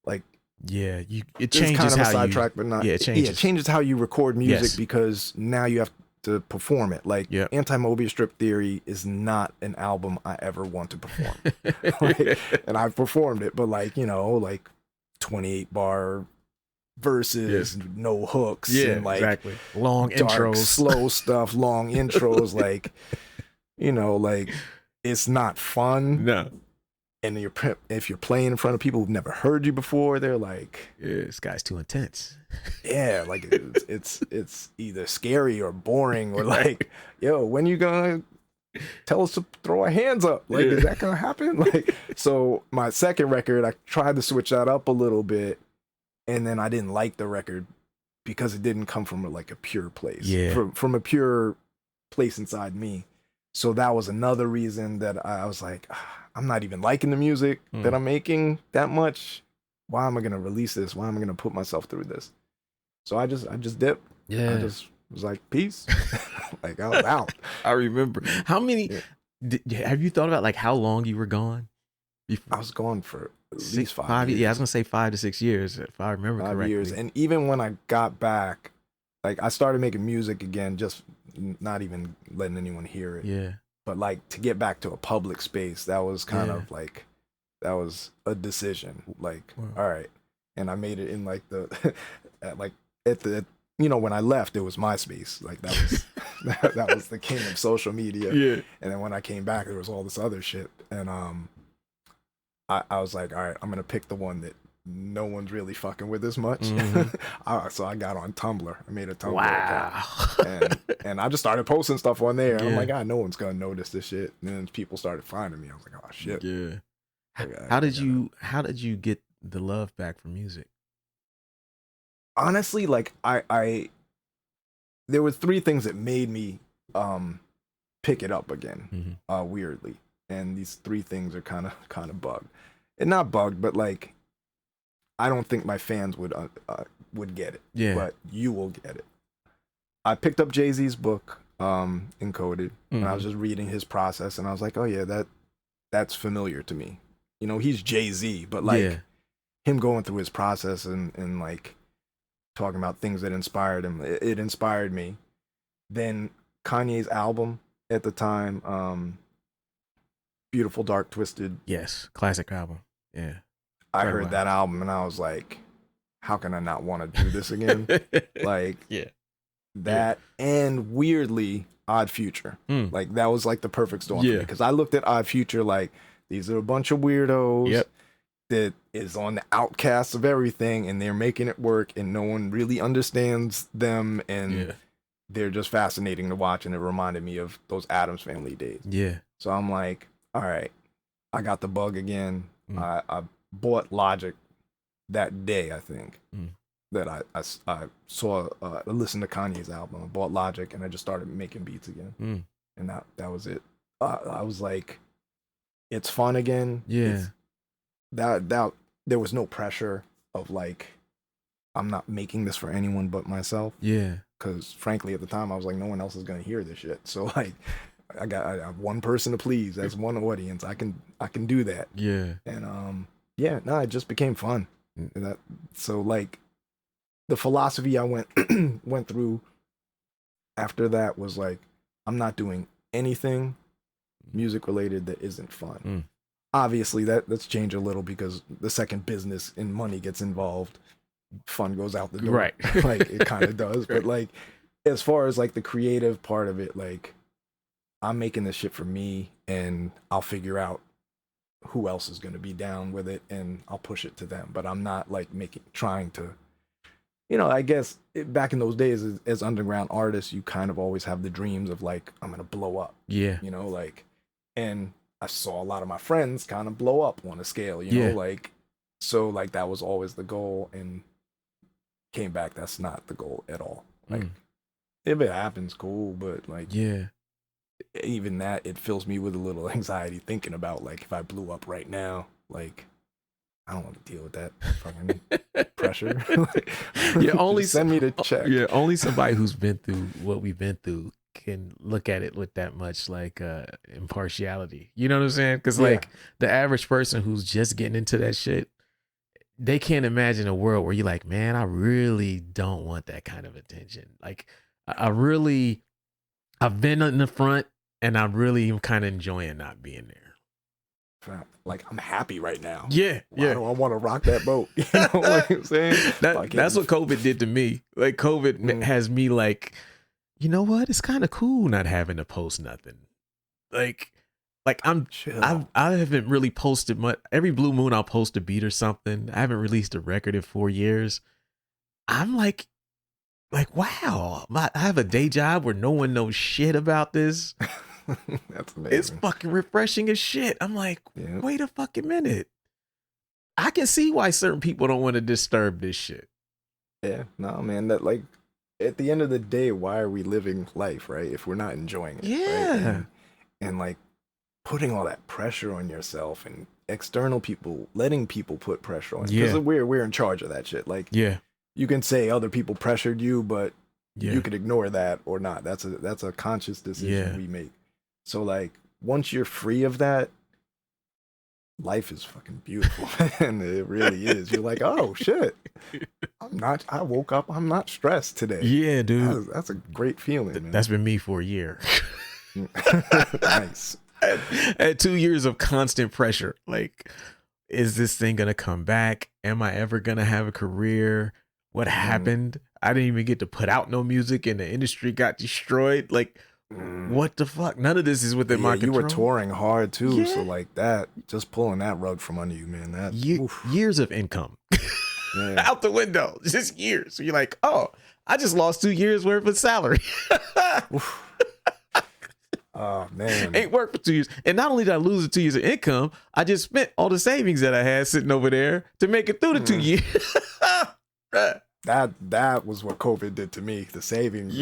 like, it changes kind of how a sidetrack, but not. It changes. It changes how you record music because now you have to perform it. Like, Anti-Mobius Strip Theory is not an album I ever want to perform. Like, and I've performed it, but like, you know, like 28 bar verses, no hooks, and like long dark, intros, slow stuff, long intros. Like, you know, like, it's not fun. No. And if you're playing in front of people who've never heard you before, they're like, this guy's too intense. Like, it's either scary or boring, or like, yo, when you gonna tell us to throw our hands up? Like, is that gonna happen? Like, so my second record, I tried to switch that up a little bit, and then I didn't like the record because it didn't come from like a pure place, from a pure place inside me. So that was another reason that I was like, I'm not even liking the music that I'm making that much. Why am I gonna release this? Why am I gonna put myself through this? So I just dipped. I just was like, peace. Like, I was out. I remember. How many? Have you thought about like how long you were gone? I was gone for at least 5 years. Yeah, I was gonna say 5 to 6 years, if I remember correctly. 5 years. And even when I got back, like, I started making music again, just not even letting anyone hear it. Yeah. But like, to get back to a public space, that was kind of like, that was a decision. Like, all right. And I made it in like the, at the, you know, when I left, it was MySpace. Like, that was, that was the king of social media. Yeah. And then when I came back, there was all this other shit. And I was like, all right, I'm going to pick the one that no one's really fucking with as much. So I got on Tumblr. I made a Tumblr account. And I just started posting stuff on there. And I'm like, no one's gonna notice this shit. And then people started finding me. I was like, oh shit. Yeah. How did you get the love back for music? Honestly, like, I there were 3 things that made me pick it up again, weirdly. And these 3 things are kind of bugged. And not bugged, but like, I don't think my fans would get it. Yeah. But you will get it. I picked up Jay-Z's book, Encoded, and I was just reading his process, and I was like, oh yeah, that's familiar to me. You know, he's Jay-Z, but like, him going through his process and like talking about things that inspired him, it inspired me. Then Kanye's album at the time, Beautiful Dark Twisted. Yes, classic album. Yeah. I heard that album and I was like, how can I not want to do this again? Like, that, and weirdly, Odd Future. Like, that was like the perfect storm for me, because I looked at Odd Future like, these are a bunch of weirdos that is on the outcasts of everything, and they're making it work, and no one really understands them, and they're just fascinating to watch, and it reminded me of those Addams Family days. Yeah. So I'm like, all right, I got the bug again. I bought Logic that day, I think, that I saw, I listened to Kanye's album. I bought Logic, and I just started making beats again. And that was it. I was like, it's fun again. Yeah. That there was no pressure of like, I'm not making this for anyone but myself. Yeah. Because frankly, at the time, I was like, no one else is gonna hear this shit. So like, I have one person to please. That's one audience. I can do that. Yeah. And it just became fun. So like, the philosophy I went through after that was like, I'm not doing anything music related that isn't fun. Obviously that's changed a little because the second business and money gets involved, fun goes out the door. Right. Like it kind of does. But like, as far as like the creative part of it, like, I'm making this shit for me, and I'll figure out who else is going to be down with it, and I'll push it to them. But I'm not like trying to, I guess back in those days as underground artists, you kind of always have the dreams of like, I'm going to blow up. Yeah. And I saw a lot of my friends kind of blow up on a scale, so like that was always the goal, and came back, that's not the goal at all. Like, if it happens, cool, but like, yeah, even that, it fills me with a little anxiety thinking about like, if I blew up right now, like, I don't want to deal with that fucking pressure. Only send me the check. Yeah, only somebody who's been through what we've been through can look at it with that much like impartiality. You know what I'm saying? Because like the average person who's just getting into that shit, they can't imagine a world where you're like, man, I really don't want that kind of attention. Like, I've been in the front, and I really am kind of enjoying not being there. Like, I'm happy right now. Yeah. Why do I want to rock that boat? You know what I'm saying? That's what COVID did to me. Like, COVID has me like, you know what? It's kind of cool not having to post nothing. Like I'm chill. I haven't really posted much. Every blue moon I'll post a beat or something. I haven't released a record in 4 years. I'm like, wow, I have a day job where no one knows shit about this. That's amazing. It's fucking refreshing as shit. I'm like, wait a fucking minute. I can see why certain people don't want to disturb this shit. Yeah, no, man, that like, at the end of the day, why are we living life, right? If we're not enjoying it. Yeah. Right? And like, putting all that pressure on yourself and external people, letting people put pressure on you. Because we're in charge of that shit. Like, you can say other people pressured you, but you could ignore that or not. That's a conscious decision we make. So like, once you're free of that, life is fucking beautiful. And it really is. You're like, oh shit, I woke up, I'm not stressed today. Yeah, dude. That's a great feeling, man. That's been me for a year. Nice. I had 2 years of constant pressure. Like, is this thing gonna come back? Am I ever gonna have a career? What happened? I didn't even get to put out no music, and the industry got destroyed. Like, what the fuck? None of this is within my control. You were touring hard too, so like that, just pulling that rug from under you, man. That years of income out the window, just years. So you're like, oh, I just lost 2 years worth of salary. Oh man, ain't worked for 2 years. And not only did I lose the 2 years of income, I just spent all the savings that I had sitting over there to make it through the 2 years. That was what COVID did to me. The savings,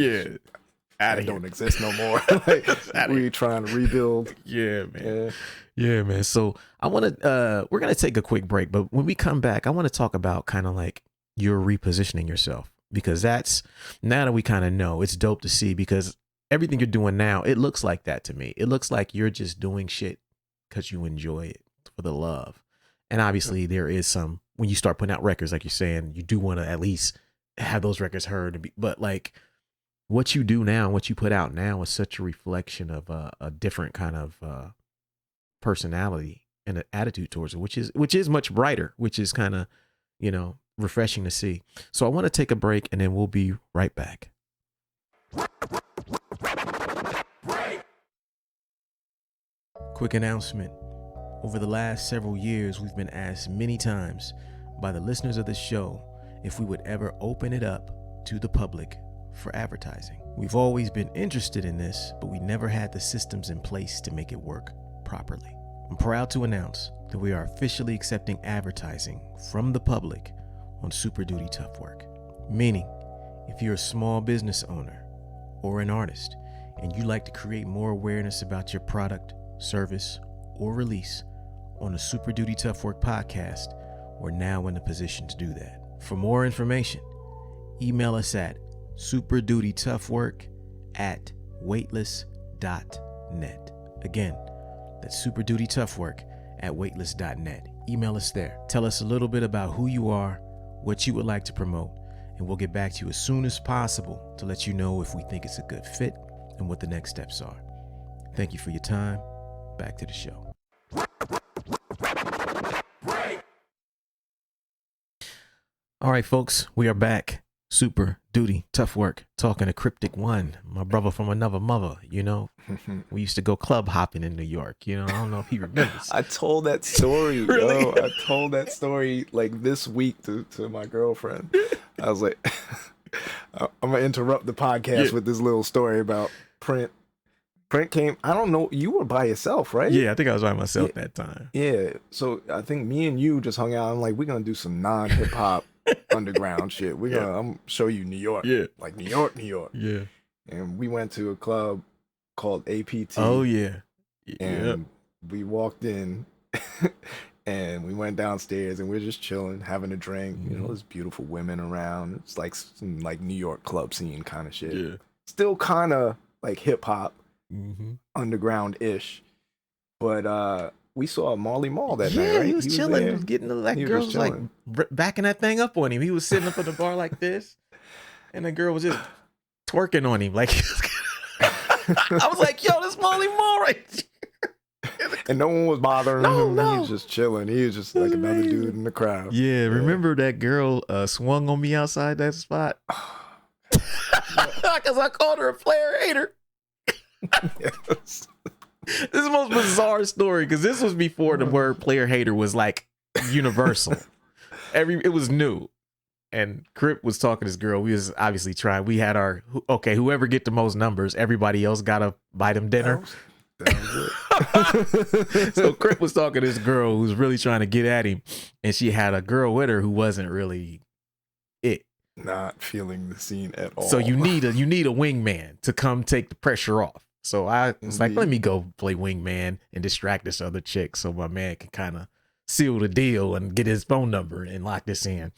don't exist no more. Like, we trying to rebuild. Yeah, man. Yeah, man. So we're gonna take a quick break, but when we come back, I want to talk about kind of like you're repositioning yourself, because that's, now that we kind of know, it's dope to see, because everything you're doing now, it looks like that to me. It looks like you're just doing shit because you enjoy it, for the love. And obviously there is some, when you start putting out records, like you're saying, you do want to at least have those records heard. But like, what you do now, what you put out now is such a reflection of a different kind of personality and an attitude towards it, which is much brighter, which is kind of, refreshing to see. So I want to take a break, and then we'll be right back. Quick announcement. Over the last several years, we've been asked many times by the listeners of the show if we would ever open it up to the public for advertising. We've always been interested in this, but we never had the systems in place to make it work properly. I'm proud to announce that we are officially accepting advertising from the public on Super Duty Tough Work. Meaning, if you're a small business owner or an artist and you'd like to create more awareness about your product, service, or release on the Super Duty Tough Work podcast, we're now in a position to do that. For more information, email us at superdutytoughwork@weightless.net. Again, that's superdutytoughwork@weightless.net. Email us there. Tell us a little bit about who you are, what you would like to promote, and we'll get back to you as soon as possible to let you know if we think it's a good fit and what the next steps are. Thank you for your time. Back to the show. All right, folks, we are back. Super Duty Tough Work, talking to Cryptic One, my brother from another mother. You know, we used to go club hopping in New York. You know, I don't know if he remembers. I told that story. Really? Yo, I told that story like this week to my girlfriend. I was like, I'm gonna interrupt the podcast with this little story about Print. Print came. I don't know. You were by yourself, right? Yeah, I think I was by myself that time. Yeah. So I think me and you just hung out. I'm like, we're gonna do some non-hip hop underground shit. I'm gonna show you New York. Yeah. Like New York. Yeah. And we went to a club called APT. Oh yeah. And we walked in and we went downstairs and we were just chilling, having a drink. You know, there's beautiful women around. It's like some like New York club scene kind of shit. Yeah. Still kind of like hip hop, underground-ish. But we saw Marley Marl that night, right? He was chilling. He was getting that girl was like backing that thing up on him. He was sitting up at the bar like this, and the girl was just twerking on him. Like, I was like, yo, this Marley Marl right here. And no one was bothering him. No. He was just chilling. He was just like another dude in the crowd. Yeah, remember that girl swung on me outside that spot? Because I called her a player hater. Yes. This is the most bizarre story because this was before the word player hater was like universal. It was new. And Crip was talking to this girl. We was obviously trying. We had our, whoever get the most numbers, everybody else got to buy them dinner. That was it. So Crip was talking to this girl who was really trying to get at him. And she had a girl with her who wasn't really it. Not feeling the scene at all. So you need a wingman to come take the pressure off. So I was like, let me go play wingman and distract this other chick so my man can kind of seal the deal and get his phone number and lock this in.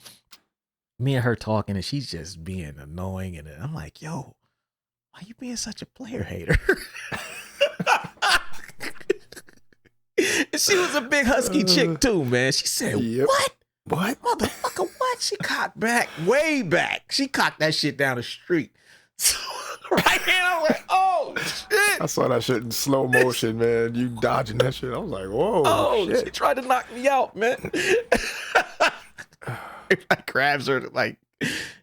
Me and her talking and she's just being annoying. And I'm like, yo, why you being such a player hater? And she was a big husky chick too, man. She said, What? Motherfucker, what? She cocked back, way back. She cocked that shit down the street. So, right here, I'm like, oh, shit. I saw that shit in slow motion, man. You dodging that shit. I was like, whoa, shit. She tried to knock me out, man. I grabs her like,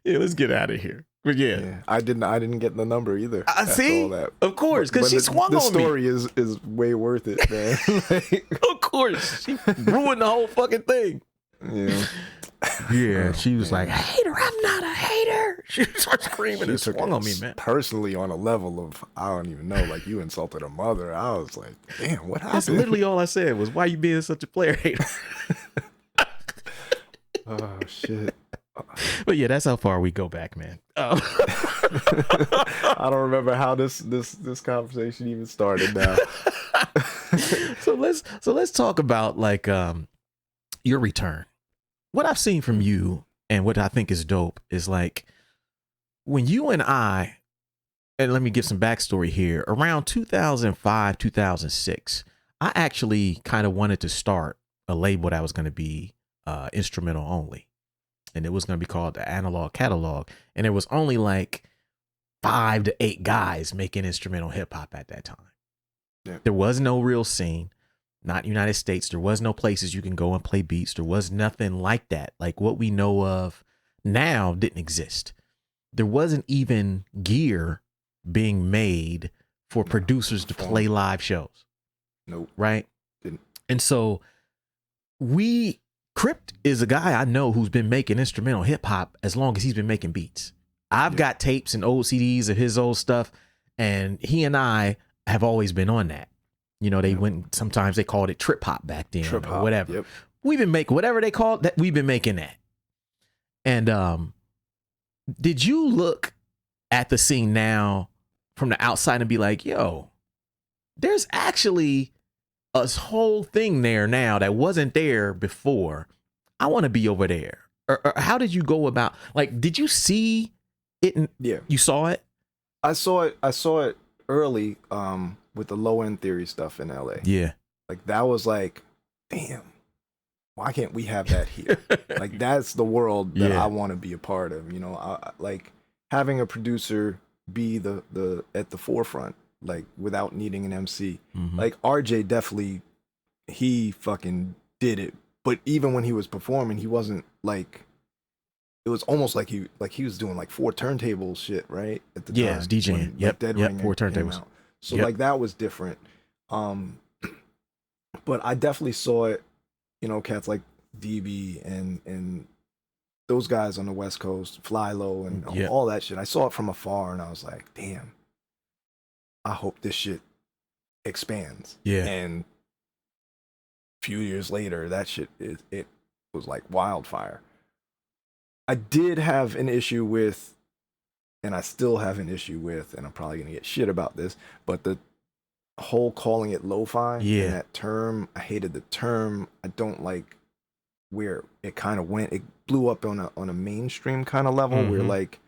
yeah, let's get out of here. But yeah. I didn't get the number either. I see, all that. Of course, because she swung on me. The story is way worth it, man. Of course, she ruined the whole fucking thing. Yeah, she was like, hater, I'm not a hater. She started screaming and swung on me, man. Personally, on a level of, I don't even know, like you insulted a mother. I was like, damn, what happened? That's literally all I said was, why you being such a player hater? Oh, shit. But yeah, that's how far we go back, man. I don't remember how this conversation even started now. So let's talk about like your return. What I've seen from you and what I think is dope is like when you and I, and let me give some backstory here, around 2005, 2006, I actually kind of wanted to start a label that was going to be instrumental only. And it was going to be called the Analog Catalog. And there was only like 5 to 8 guys making instrumental hip hop at that time. Yeah. There was no real scene. Not United States. There was no places you can go and play beats. There was nothing like that. Like what we know of now didn't exist. There wasn't even gear being made for producers to play live shows. Nope. Right? Didn't. And so Crypt is a guy I know who's been making instrumental hip hop as long as he's been making beats. I've got tapes and old CDs of his old stuff, and he and I have always been on that. You know, they went, sometimes they called it trip hop back then, Trip hop, or whatever. yep. We've been making whatever they called that. We've been making that. And did you look at the scene now from the outside and be like, yo, there's actually a whole thing there now that wasn't there before. I want to be over there. Or how did you go about, like, did you see it? Yeah. You saw it? I saw it early with the low end theory stuff in LA. Yeah. Like that was like, damn, why can't we have that here? Like that's the world that I want to be a part of. You know, like having a producer be the at the forefront, like without needing an MC. Mm-hmm. Like RJ definitely, he fucking did it. But even when he was performing, he wasn't like, it was almost like he was doing like 4 turntable shit, right? At the time. It's DJing. When, Yep. Like, Yep. 4 turntables. So like that was different. But I definitely saw it, you know, cats like DB and those guys on the West Coast, Fly Low and all that shit. I saw it from afar and I was like, damn, I hope this shit expands. Yeah. And a few years later, that shit, it was like wildfire. I did have an issue with, and I still have an issue with, and I'm probably going to get shit about this, but the whole calling it lo-fi and that term, I hated the term. I don't like where it kind of went. It blew up on a mainstream kind of level where like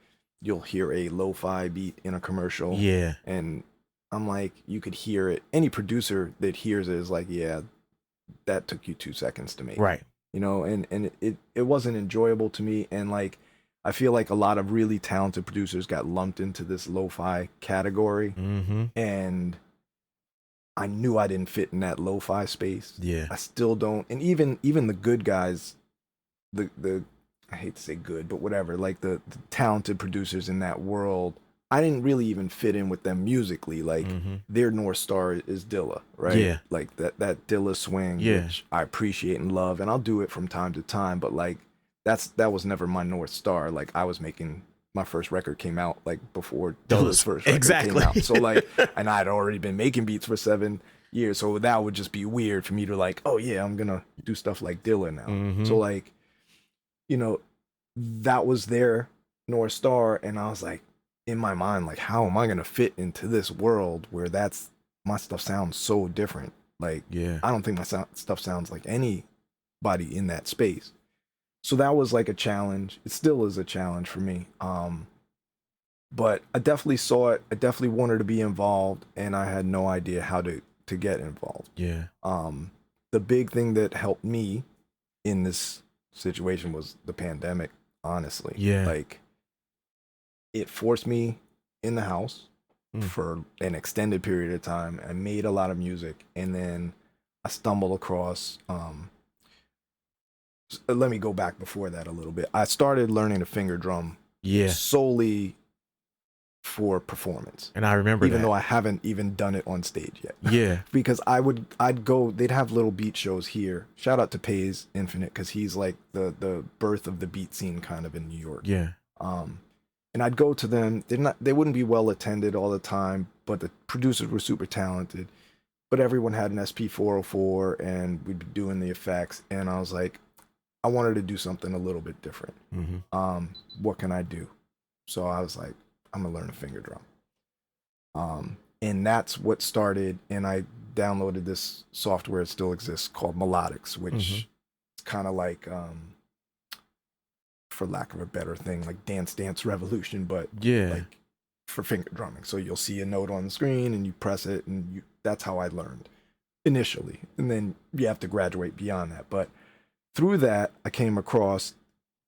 you'll hear a lo-fi beat in a commercial. Yeah. And I'm like, you could hear it. Any producer that hears it is like, yeah, that took you 2 seconds to make. Right. You know, and it wasn't enjoyable to me. And like, I feel like a lot of really talented producers got lumped into this lo-fi category. Mm-hmm. And I knew I didn't fit in that lo-fi space. Yeah. I still don't. And even the good guys, the I hate to say good, but whatever, like the talented producers in that world, I didn't really even fit in with them musically. Like their North Star is Dilla, right? Yeah. Like that Dilla swing, which I appreciate and love, and I'll do it from time to time, but like that was never my North Star. Like I was making, my first record came out like before Dilla's first record came out. So like, and I'd already been making beats for 7 years. So that would just be weird for me to like, oh yeah, I'm gonna do stuff like Dilla now. So like, you know, that was their North Star. And I was like, in my mind, like, how am I gonna fit into this world where my stuff sounds so different? Like, I don't think my stuff sounds like anybody in that space. So that was like a challenge. It still is a challenge for me. But I definitely saw it. I definitely wanted to be involved, and I had no idea how to get involved. Yeah. The big thing that helped me in this situation was the pandemic, honestly. Yeah. Like, it forced me in the house for an extended period of time. I made a lot of music, and then I stumbled across let me go back before that a little bit. I started learning the finger drum solely for performance. And I remember even though I haven't even done it on stage yet. Yeah. Because I'd go, they'd have little beat shows here. Shout out to Pays Infinite, because he's like the birth of the beat scene kind of in New York. Yeah. And I'd go to them. They wouldn't be well attended all the time, but the producers were super talented. But everyone had an SP404 and we'd be doing the effects. And I was like, I wanted to do something a little bit different. What can I do? So I was like, I'm gonna learn a finger drum. And that's what started. And I downloaded this software, it still exists, called Melodics, which is kind of like, for lack of a better thing, like Dance Revolution, but like for finger drumming. So you'll see a note on the screen and you press it, and that's how I learned initially. And then you have to graduate beyond that. But through that, I came across,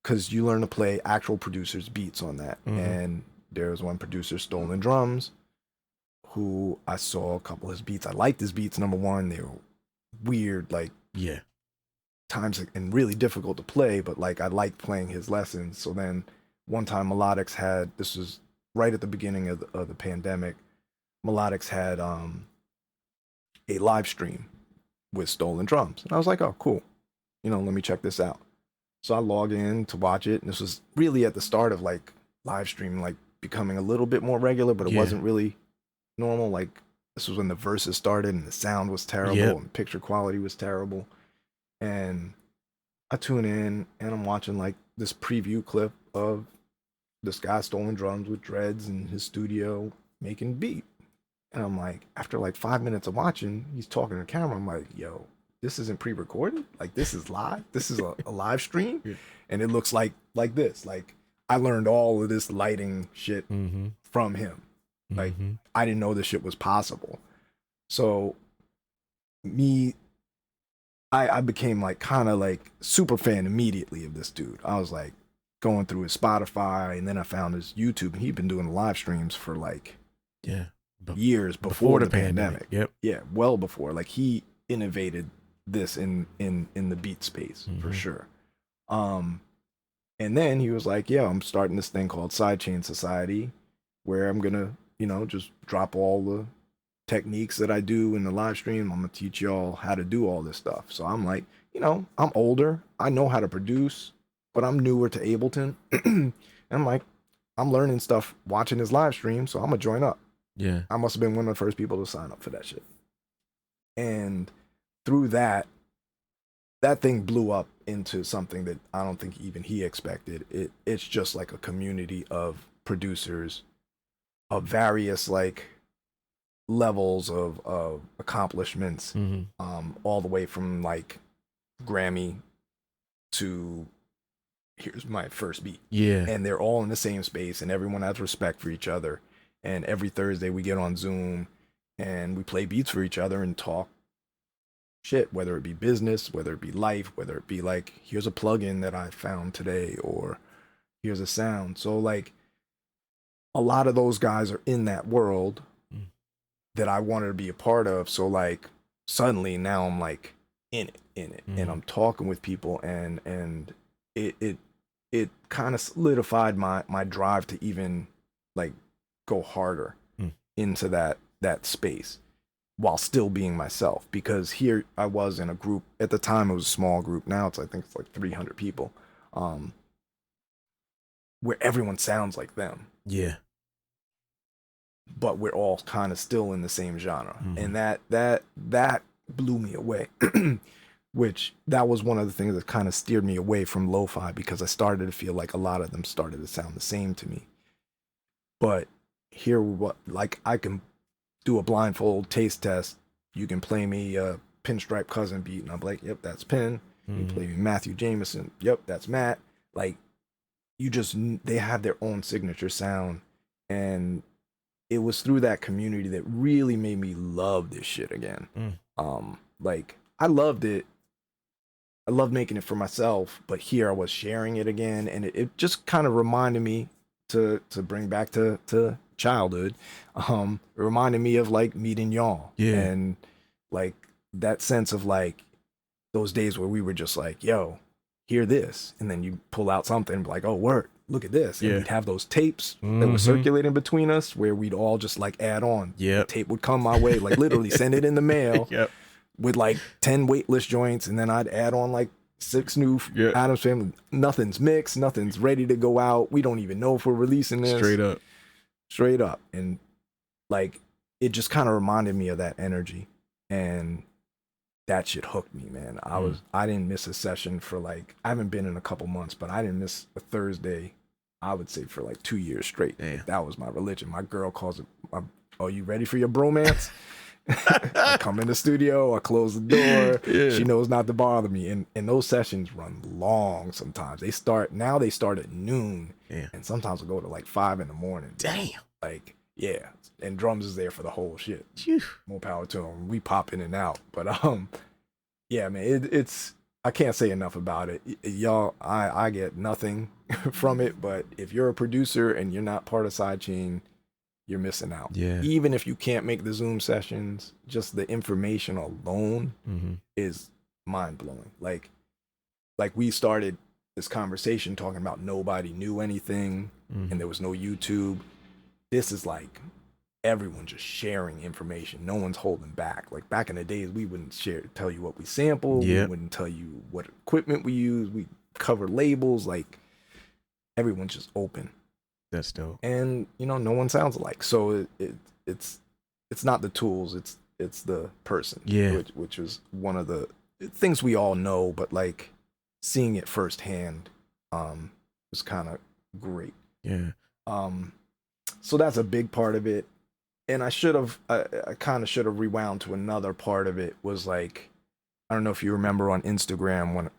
because you learn to play actual producers' beats on that. And there was one producer, Stolen Drums, who I saw a couple of his beats. I liked his beats, number one. They were weird, like times, and really difficult to play, but like I liked playing his lessons. So then one time Melodics had, this was right at the beginning of the pandemic, Melodics had a live stream with Stolen Drums. And I was like, oh, cool. You know, let me check this out. So I log in to watch it, and this was really at the start of like live stream like becoming a little bit more regular, but it wasn't really normal. Like this was when the verses started and the sound was terrible and picture quality was terrible. And I tune in and I'm watching like this preview clip of this guy stolen drums with dreads in his studio making beat. And I'm like, after like 5 minutes of watching, he's talking to the camera. I'm like, yo, this isn't pre-recorded. Like this is live. This is a live stream. And it looks like this. Like I learned all of this lighting shit from him. Like I didn't know this shit was possible. So I became like kind of like super fan immediately of this dude. I was like going through his Spotify, and then I found his YouTube, and he'd been doing live streams for like years before the pandemic. Yeah, well before. Like he innovated this in the beat space for sure. And then he was like, yeah, I'm starting this thing called Sidechain Society, where I'm gonna, you know, just drop all the techniques that I do in the live stream. I'm gonna teach y'all how to do all this stuff. So I'm like, you know, I'm older, I know how to produce, but I'm newer to Ableton. And I'm like, I'm learning stuff watching his live stream, so I'm gonna join up. Yeah, I must have been one of the first people to sign up for that shit. And through that thing blew up into something that I don't think even he expected. It's just like a community of producers of various like levels of accomplishments, all the way from like Grammy to here's my first beat. And they're all in the same space, and everyone has respect for each other. And every Thursday we get on Zoom and we play beats for each other and talk shit, whether it be business, whether it be life, whether it be like, here's a plugin that I found today, or here's a sound. So like a lot of those guys are in that world that I wanted to be a part of. So like suddenly now I'm like in it, and I'm talking with people, and it kind of solidified my drive to even like go harder into that space while still being myself. Because here I was in a group at the time, it was a small group. Now I think it's like 300 people, where everyone sounds like them. But we're all kind of still in the same genre. And that blew me away. Which that was one of the things that kind of steered me away from lo-fi, because I started to feel like a lot of them started to sound the same to me. But here, what, like I can do a blindfold taste test. You can play me a Pinstripe Cousin beat, and I'm like, yep, that's Pin. You play me Matthew Jameson, yep, that's Matt. Like, they have their own signature sound. And it was through that community that really made me love this shit again. Like I loved it. I loved making it for myself, but here I was sharing it again, and it just kind of reminded me to bring back to childhood. It reminded me of like meeting y'all, and like that sense of like those days where we were just like, yo, hear this, and then you pull out something and be like, oh, word, look at this. And we'd have those tapes that were circulating between us, where we'd all just like add on. The tape would come my way, like literally send it in the mail with like 10 waitlist joints, and then I'd add on like 6 new Addams Family. Nothing's mixed, nothing's ready to go out. We don't even know if we're releasing this. Straight up. And like it just kind of reminded me of that energy, and that shit hooked me, man. I didn't miss a session for like, I haven't been in a couple months, but I didn't miss a Thursday, I would say, for like 2 years straight. That was my religion. My girl calls it, are you ready for your bromance? I come in the studio, I close the door. She knows not to bother me. And those sessions run long sometimes. They start at noon. And sometimes we'll go to like 5 a.m. Damn. Like, yeah. And drums is there for the whole shit. More power to them. We pop in and out. But yeah, man, it's I can't say enough about it. Y'all, I get nothing from it, but if you're a producer and you're not part of Sidechain, you're missing out. Even if you can't make the Zoom sessions, just the information alone is mind-blowing. Like we started this conversation talking about nobody knew anything, and there was no YouTube. This is like everyone just sharing information. No one's holding back. Like back in the days, we wouldn't tell you what we sample. We wouldn't tell you what equipment we use. We cover labels. Like everyone's just open. That's dope. And no one sounds alike. So it's not the tools, it's the person. Yeah. Which was one of the things we all know, but like seeing it firsthand was kind of great. Yeah. So that's a big part of it. And I kind of should have rewound to another part of it, was like, I don't know if you remember on Instagram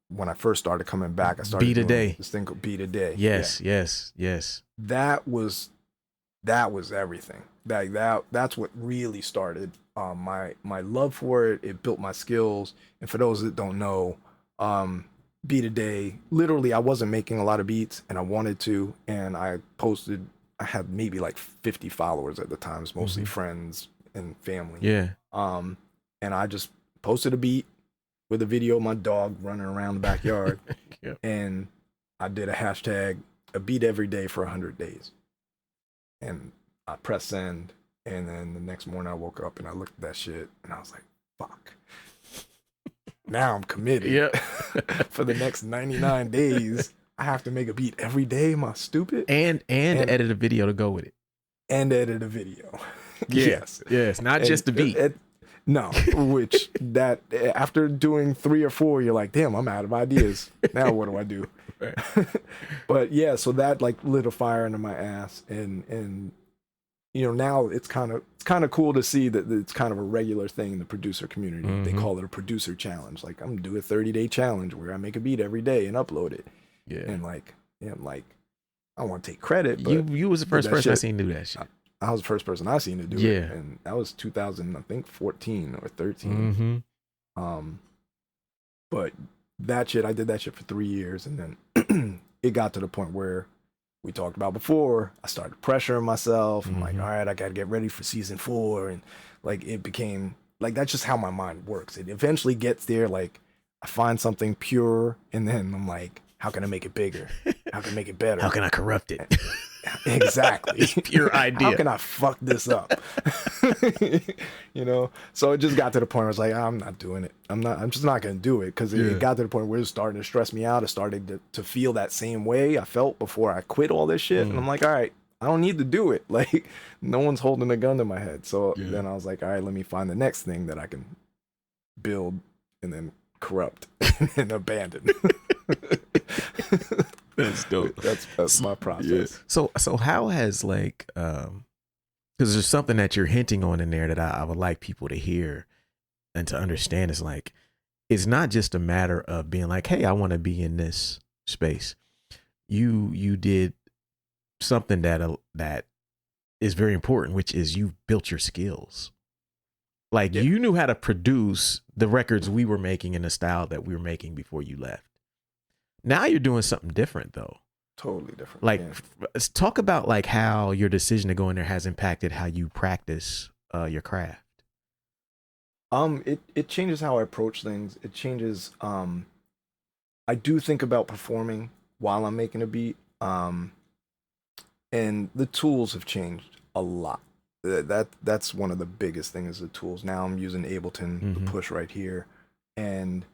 when I first started coming back, I started Beat a doing day. this thing called Beat a Day. Yes, Yeah. yes. That was everything. That's what really started my love for it. It built my skills. And for those that don't know, Beat a Day, literally I wasn't making a lot of beats and I wanted to, and I had maybe like 50 followers at the time, it's mostly friends and family. Yeah. And I just posted a beat with a video of my dog running around the backyard. Yep. And I did a hashtag, a beat every day for 100 days. And I pressed send. And then the next morning I woke up and I looked at that shit and I was like, fuck. Now I'm committed. Yep. For the next 99 days, I have to make a beat every day. Am I stupid? And edit a video to go with it. And edit a video. Yeah. Yes. Not just the beat. No, which that after doing 3 or 4, you're like, damn, I'm out of ideas. Now what do I do? Right. But yeah, so that like lit a fire under my ass, and now it's kind of cool to see that it's kind of a regular thing in the producer community. They call it a producer challenge. Like, I'm gonna do a 30-day challenge where I make a beat every day and upload it. Yeah. And like, I'm like, I don't want to take credit, but you was the first person I seen do that shit. I was the first person I seen to do it, and that was 2014 or 13. But that shit, I did that shit for 3 years, and then it got to the point where we talked about before. I started pressuring myself. I'm like, all right, I got to get ready for season 4, and like it became like that's just how my mind works. It eventually gets there. Like, I find something pure, and then I'm like, how can I make it bigger? How can I make it better? How can I corrupt it? Exactly. It's pure idea. How can I fuck this up? So it just got to the point where I was like, I'm not doing it. I'm just not going to do it, because it got to the point where it was starting to stress me out. I started to feel that same way I felt before I quit all this shit. And I'm like, all right, I don't need to do it. Like, no one's holding a gun to my head. So then I was like, all right, let me find the next thing that I can build and then corrupt and abandon. That's dope. That's my process. Yeah. So how has like because there's something that you're hinting on in there that I would like people to hear and to understand, is like, it's not just a matter of being like, hey, I want to be in this space. You did something that is very important, which is you built your skills. Like, you knew how to produce the records we were making in the style that we were making before you left. Now you're doing something different, though. Totally different. Like, talk about like how your decision to go in there has impacted how you practice your craft. It changes how I approach things. It changes. I do think about performing while I'm making a beat. And the tools have changed a lot. That's one of the biggest things, the tools. Now I'm using Ableton, the push right here, and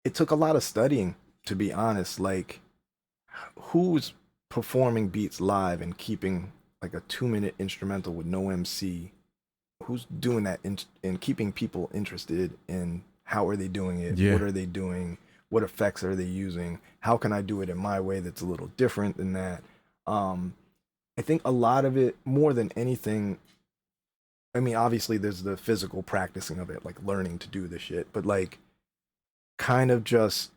it took a lot of studying, to be honest. Like, who's performing beats live and keeping like a 2-minute instrumental with no MC? Who's doing that and keeping people interested in how are they doing it? What are they doing? What effects are they using? How can I do it in my way that's a little different than that? I think a lot of it, more than anything, I mean, obviously there's the physical practicing of it, like learning to do the shit, but like kind of just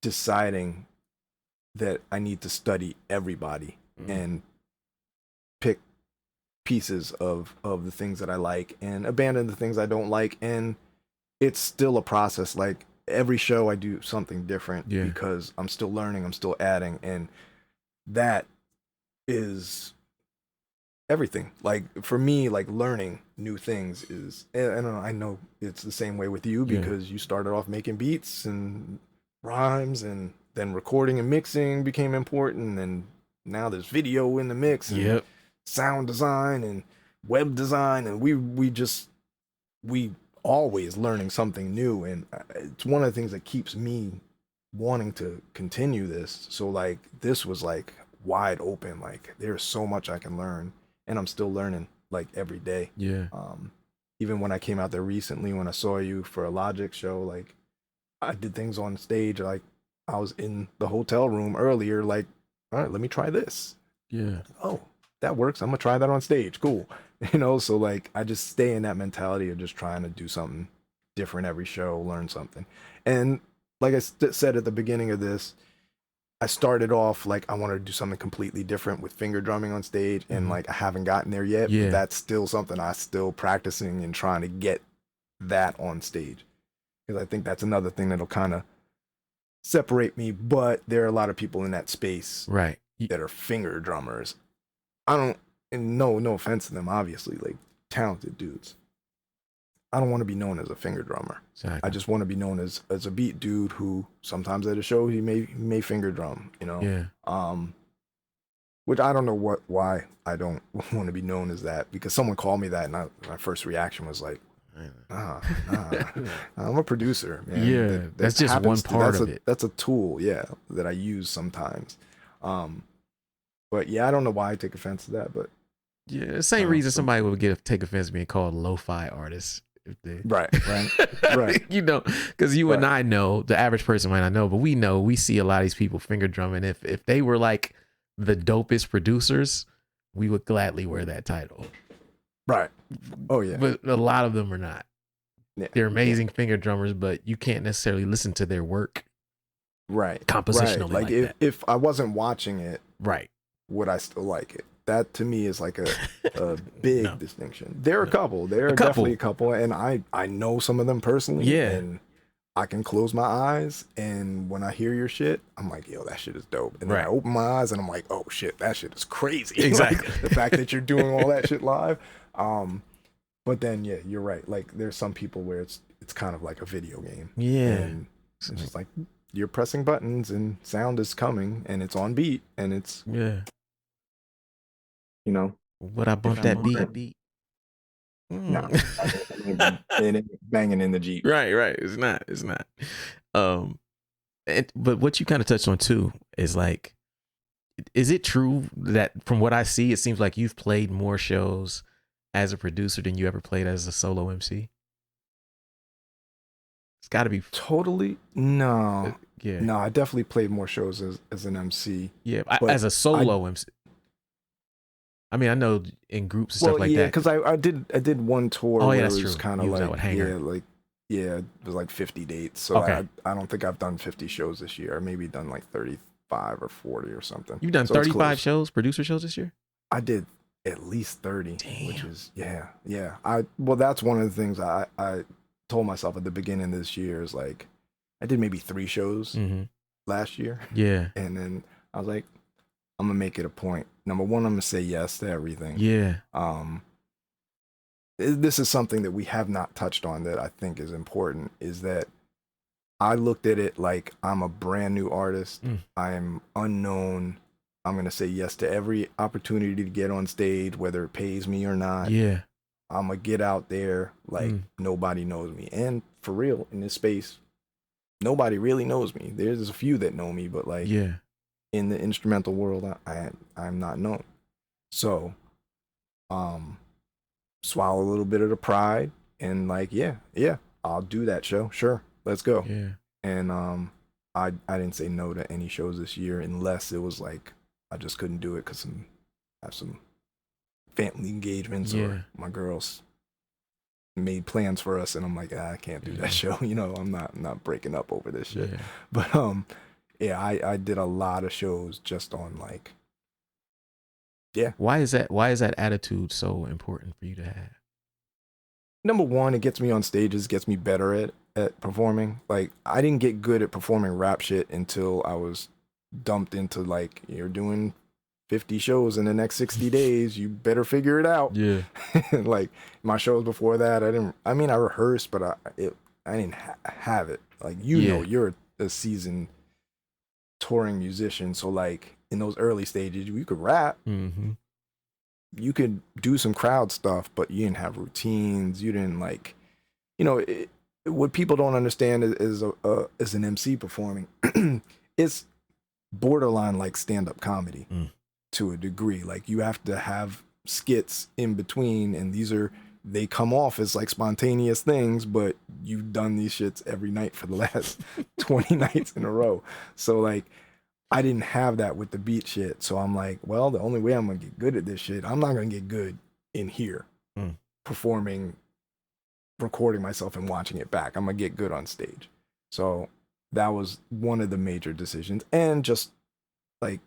deciding that I need to study everybody and pick pieces of the things that I like and abandon the things I don't like. And it's still a process. Like, every show I do something different because I'm still learning, I'm still adding, and that is everything. Like, for me, like, learning new things is, and I know it's the same way with you, because you started off making beats and rhymes, and then recording and mixing became important, and now there's video in the mix, and sound design and web design, and we always learning something new, and it's one of the things that keeps me wanting to continue this. So like, this was like, wide open. Like there's so much I can learn, and I'm still learning like every day. Yeah. Even when I came out there recently, when I saw you for a Logic show, like I did things on stage. Like I was in the hotel room earlier, like, all right, let me try this. Yeah. Oh, that works. I'm gonna try that on stage. Cool. So like I just stay in that mentality of just trying to do something different every show, learn something. And like I said at the beginning of this, I started off like I wanted to do something completely different with finger drumming on stage, and like I haven't gotten there yet. Yeah. But that's still something I still practicing and trying to get that on stage, because I think that's another thing that'll kind of separate me. But there are a lot of people in that space, right, that are finger drummers. I don't, and no offense to them, obviously, like talented dudes. I don't want to be known as a finger drummer. Exactly. I just want to be known as a beat dude who sometimes at a show he may finger drum, Yeah. Which I don't know why I don't want to be known as that, because someone called me that, and my first reaction was like, nah. I'm a producer, man. Yeah, that's just one part of it. That's a tool, yeah, that I use sometimes. But yeah, I don't know why I take offense to that, but yeah, the same reason somebody would take offense to being called a lo-fi artist. If they... Right. Because you and I know, the average person might not know, but we see a lot of these people finger drumming. If they were like the dopest producers, we would gladly wear that title. Right. Oh yeah. But a lot of them are not. Yeah. They're amazing finger drummers, but you can't necessarily listen to their work. Right. Compositionally. Right. Like if I wasn't watching it, right, would I still like it? That to me is like a big distinction. There are a couple. There are definitely a couple, and I know some of them personally. Yeah. And I can close my eyes, and when I hear your shit, I'm like, yo, that shit is dope. And then I open my eyes, and I'm like, oh shit, that shit is crazy. Exactly. Like, the fact that you're doing all that shit live. But then yeah, you're right. Like there's some people where it's kind of like a video game. Yeah. And it's just like you're pressing buttons and sound is coming and it's on beat and it's Would I bump that beat? No. And it banging in the Jeep. Right. It's not. But what you kind of touched on too is like, is it true that from what I see, it seems like you've played more shows as a producer than you ever played as a solo MC? It's got to be totally no. Yeah. No, I definitely played more shows as an MC. Yeah, as a solo MC. I mean, I know in groups and stuff like that. Because I did one tour where it was kind of like it was like 50 dates. So I don't think I've done 50 shows this year. I maybe done like 35 or 40 or something. You've done 35 shows, producer shows this year? I did at least 30. Damn. Which is yeah. That's one of the things I told myself at the beginning of this year is like I did maybe 3 shows last year. Yeah. And then I was like, I'm gonna make it a point. Number one, I'm gonna say yes to everything. Yeah. This is something that we have not touched on that I think is important, is that I looked at it like I'm a brand new artist. I'm unknown. I'm gonna say yes to every opportunity to get on stage, whether it pays me or not. Yeah. I'm gonna get out there like nobody knows me. And for real, in this space, nobody really knows me. There's a few that know me, but like in the instrumental world, I'm not known. So swallow a little bit of the pride and like, yeah, I'll do that show. Sure, let's go. Yeah. And I didn't say no to any shows this year unless it was like I just couldn't do it because I have some family engagements or my girls made plans for us and I'm like, I can't do that show. I'm not breaking up over this shit. But I did a lot of shows just on like Why is that attitude so important for you to have? Number one, it gets me on stages, gets me better at performing. Like I didn't get good at performing rap shit until I was dumped into like, you're doing 50 shows in the next 60 days, you better figure it out. Yeah. Like my shows before that, I rehearsed, but I didn't have it. Like, you're a seasoned touring musician. So like in those early stages, you could rap. You could do some crowd stuff, but you didn't have routines. You didn't like, what people don't understand is an MC performing. It's borderline like stand-up comedy to a degree. Like you have to have skits in between, and they come off as like spontaneous things, but you've done these shits every night for the last 20 nights in a row. So like I didn't have that with the beat shit. So I'm like, well, the only way I'm gonna get good at this shit, I'm not gonna get good in here performing, recording myself and watching it back. I'm gonna get good on stage. So that was one of the major decisions. And just like,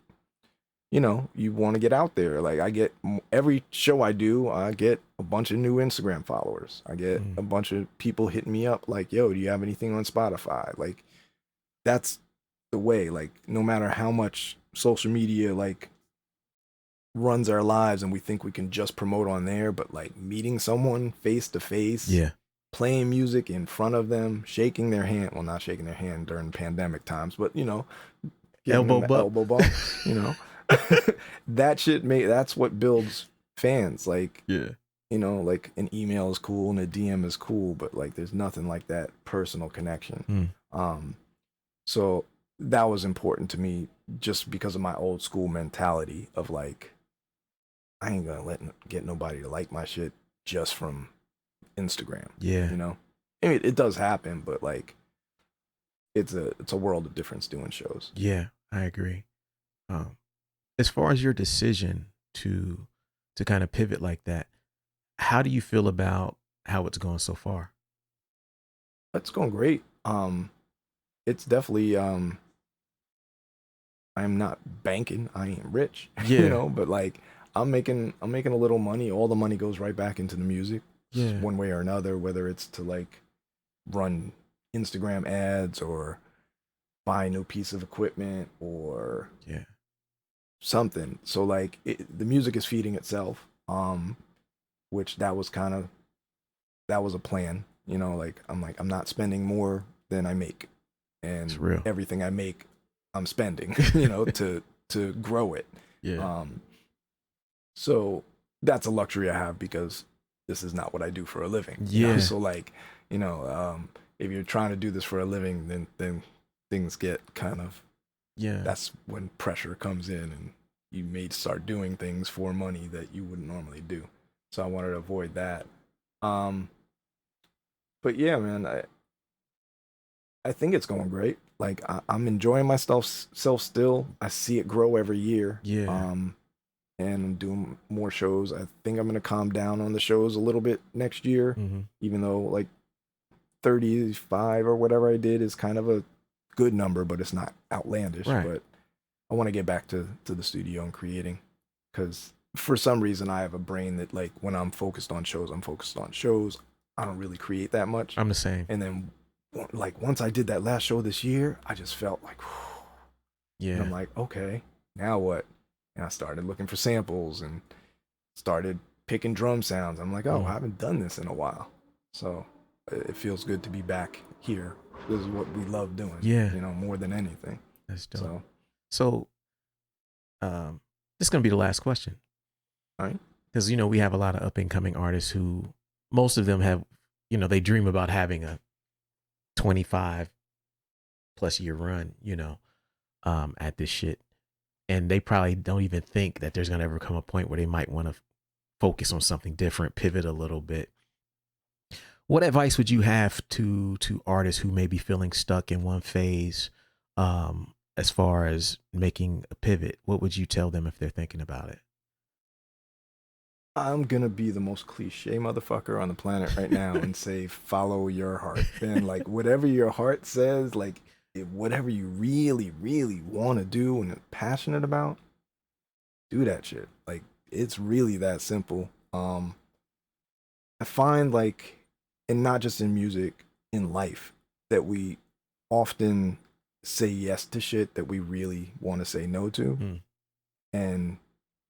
you know, you want to get out there. Like I get every show I do, I get a bunch of new Instagram followers. I get a bunch of people hitting me up like, yo, do you have anything on Spotify? Like that's the way. Like no matter how much social media like runs our lives and we think we can just promote on there, but like meeting someone face to face, playing music in front of them, shaking their hand, well, not shaking their hand during pandemic times, but you know, elbow bump, you know, that shit that's what builds fans. Like, you know, like an email is cool and a DM is cool, but like there's nothing like that personal connection. So that was important to me just because of my old school mentality of like, I ain't gonna get nobody to like my shit just from Instagram. You know, I mean, it does happen, but like it's a world of difference doing shows. Yeah, I agree. As far as your decision to kind of pivot like that, how do you feel about how it's going so far? It's going great. It's definitely I'm not banking, I ain't rich, you know, but like I'm making a little money. All the money goes right back into the music, one way or another, whether it's to like run Instagram ads or buy a new piece of equipment or something. So like the music is feeding itself, which that was a plan, you know, like I'm not spending more than I make, and everything I make I'm spending, you know, to grow it. So that's a luxury I have because this is not what I do for a living. You know? So like, you know, if you're trying to do this for a living, then things get kind of, that's when pressure comes in and you may start doing things for money that you wouldn't normally do. So I wanted to avoid that. But yeah, man, I think it's going great. Like I'm enjoying myself still. I see it grow every year. And I'm doing more shows. I think I'm gonna calm down on the shows a little bit next year, even though like 35 or whatever I did is kind of a good number, but it's not outlandish. But I want to get back to the studio and creating, because for some reason I have a brain that like when I'm focused on shows, I don't really create that much. I'm the same. And then like once I did that last show this year, I just felt like, and I'm like, okay, now what? And I started looking for samples and started picking drum sounds. I'm like, oh, I haven't done this in a while. So it feels good to be back here. This is what we love doing. You know, more than anything. That's dope. So this is going to be the last question. All right. Because, you know, we have a lot of up and coming artists who, most of them have, you know, they dream about having a 25 plus year run, you know, at this shit. And they probably don't even think that there's going to ever come a point where they might want to focus on something different, pivot a little bit. What advice would you have to artists who may be feeling stuck in one phase, as far as making a pivot? What would you tell them if they're thinking about it? I'm going to be the most cliche motherfucker on the planet right now and say, follow your heart. And like, whatever your heart says, like, whatever you really, really want to do and are passionate about, do that shit. Like, it's really that simple. I find like, and not just in music, in life, that we often say yes to shit that we really want to say no to. And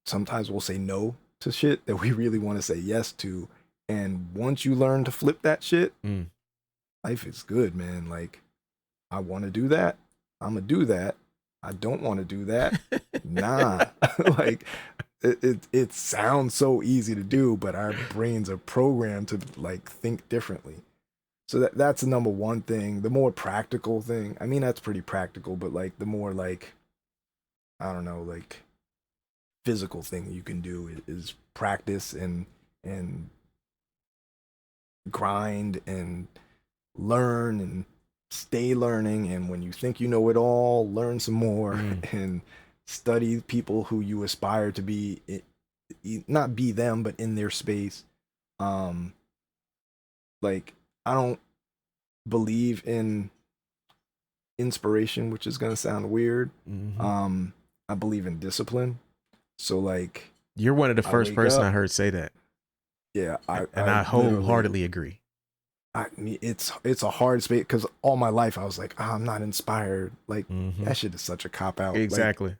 sometimes we'll say no to shit that we really want to say yes to. And once you learn to flip that shit, life is good, man. Like, I want to do that, I'm gonna do that. I don't want to do that, nah. Like it sounds so easy to do, but our brains are programmed to like think differently. So that's the number one thing. The more practical thing, I mean, that's pretty practical, but like the more like I don't know, like physical thing you can do is practice and grind and learn and stay learning. And when you think you know it all, learn some more and study people who you aspire to be, not be them, but in their space. Like, I don't believe in inspiration, which is going to sound weird. I believe in discipline. So like, you're one of the first person I heard say that. Yeah. I wholeheartedly agree. It's a hard space, because all my life I was like, I'm not inspired. Like that shit is such a cop out. Exactly. Like,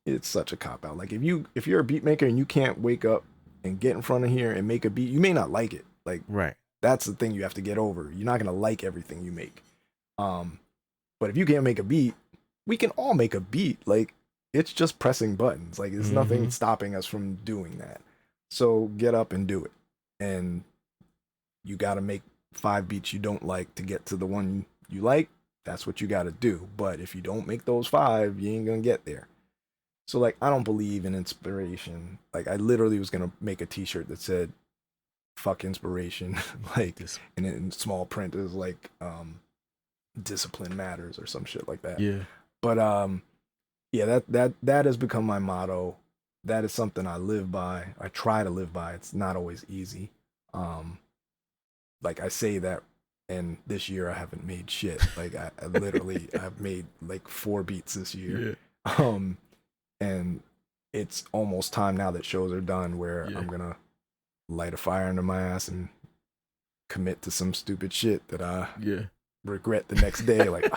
it's such a cop out. Like if you're a beat maker and you can't wake up and get in front of here and make a beat, you may not like it. Like, right. That's the thing you have to get over. You're not gonna like everything you make. But if you can't make a beat, we can all make a beat. Like, it's just pressing buttons. Like, there's nothing stopping us from doing that. So get up and do it. And you got to make 5 beats you don't like to get to the one you like. That's what you got to do. But if you don't make those 5, you ain't going to get there. So, like, I don't believe in inspiration. Like, I literally was going to make a t-shirt that said, fuck inspiration. Like, and in small print is like, discipline matters or some shit like that. Yeah. But, yeah, that has become my motto. That is something I live by. I try to live by. It's not always easy. Like, I say that, and this year I haven't made shit. Like, I literally I've made like 4 beats this year. Yeah. And it's almost time now that shows are done where I'm gonna light a fire under my ass and commit to some stupid shit that I regret the next day. Like,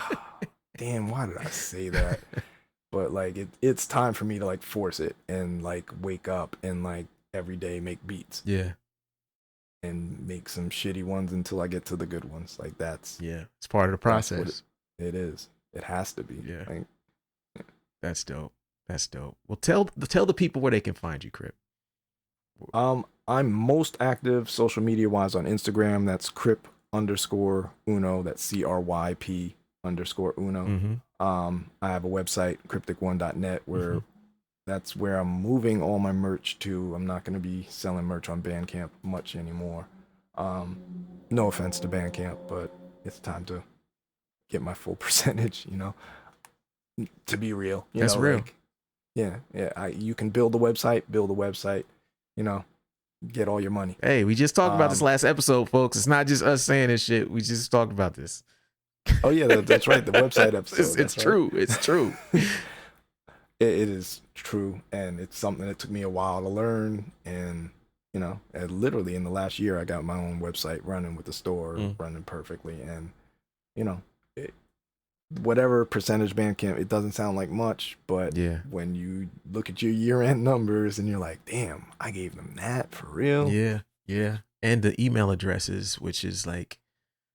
damn, why did I say that? But like, it's time for me to like force it and like wake up and like every day make beats. Yeah. And make some shitty ones until I get to the good ones. Like, that's it's part of the process. It is. It has to be. Yeah. Like, that's dope. That's dope. Well, tell the people where they can find you, Crip. I'm most active social media wise on Instagram. That's Crip_Uno. That's CRYP_Uno. I have a website, crypticone.net, where that's where I'm moving all my merch to. I'm not going to be selling merch on Bandcamp much anymore. No offense to Bandcamp, but it's time to get my full percentage, you know, to be real. That's real. Like, yeah. You can build a website, you know, get all your money. Hey, we just talked about this last episode, folks. It's not just us saying this shit. We just talked about this. Oh yeah, that's right. The website episode. It's true. Right. It's true. It is true, and it's something that took me a while to learn. And you know, literally in the last year, I got my own website running with the store running perfectly. And you know, whatever percentage Bandcamp, it doesn't sound like much, but when you look at your year-end numbers and you're like, damn, I gave them that for real. Yeah. And the email addresses, which is like,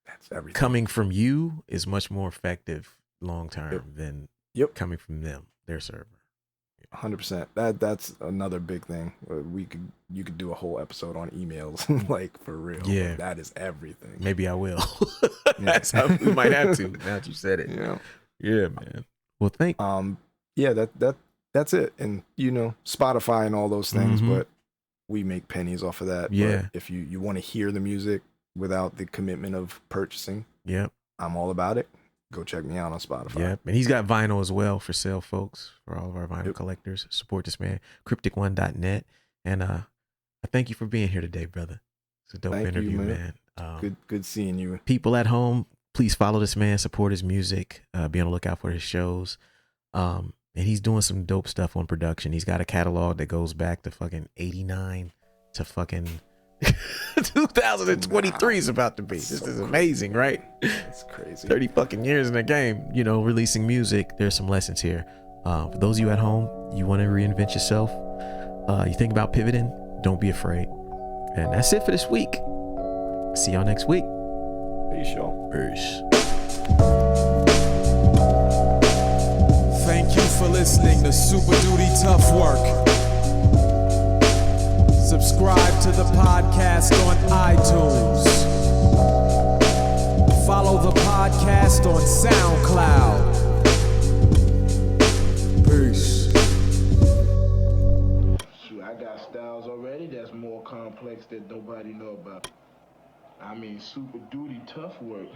that's everything. Coming from you is much more effective long term than coming from them, their server. 100%. That's another big thing. You could do a whole episode on emails, like, for real. Yeah, that is everything. Maybe I will. That's how we might have to. Now that you said it. Yeah, man. Well, that's it. And you know, Spotify and all those things, but we make pennies off of that. Yeah. But if you want to hear the music without the commitment of purchasing, I'm all about it. Go check me out on Spotify. Yeah, and he's got vinyl as well for sale, folks. For all of our vinyl collectors, support this man. Cryptic1.net. And I thank you for being here today, brother. It's a dope interview, man. Good seeing you. People at home, please follow this man, support his music, be on the lookout for his shows. And he's doing some dope stuff on production. He's got a catalog that goes back to fucking 89 to fucking 2023 is about to be. This is amazing, right? That's crazy. 30 fucking years in the game, you know, releasing music. There's some lessons here. For those of you at home, you want to reinvent yourself, you think about pivoting, don't be afraid. And that's it for this week. See y'all next week. Peace, y'all. Peace. Thank you for listening to Super Duty Tough Work. Subscribe to the podcast on iTunes. Follow the podcast on SoundCloud. Peace. styles already that's more complex that nobody know about. I mean, super duty tough work.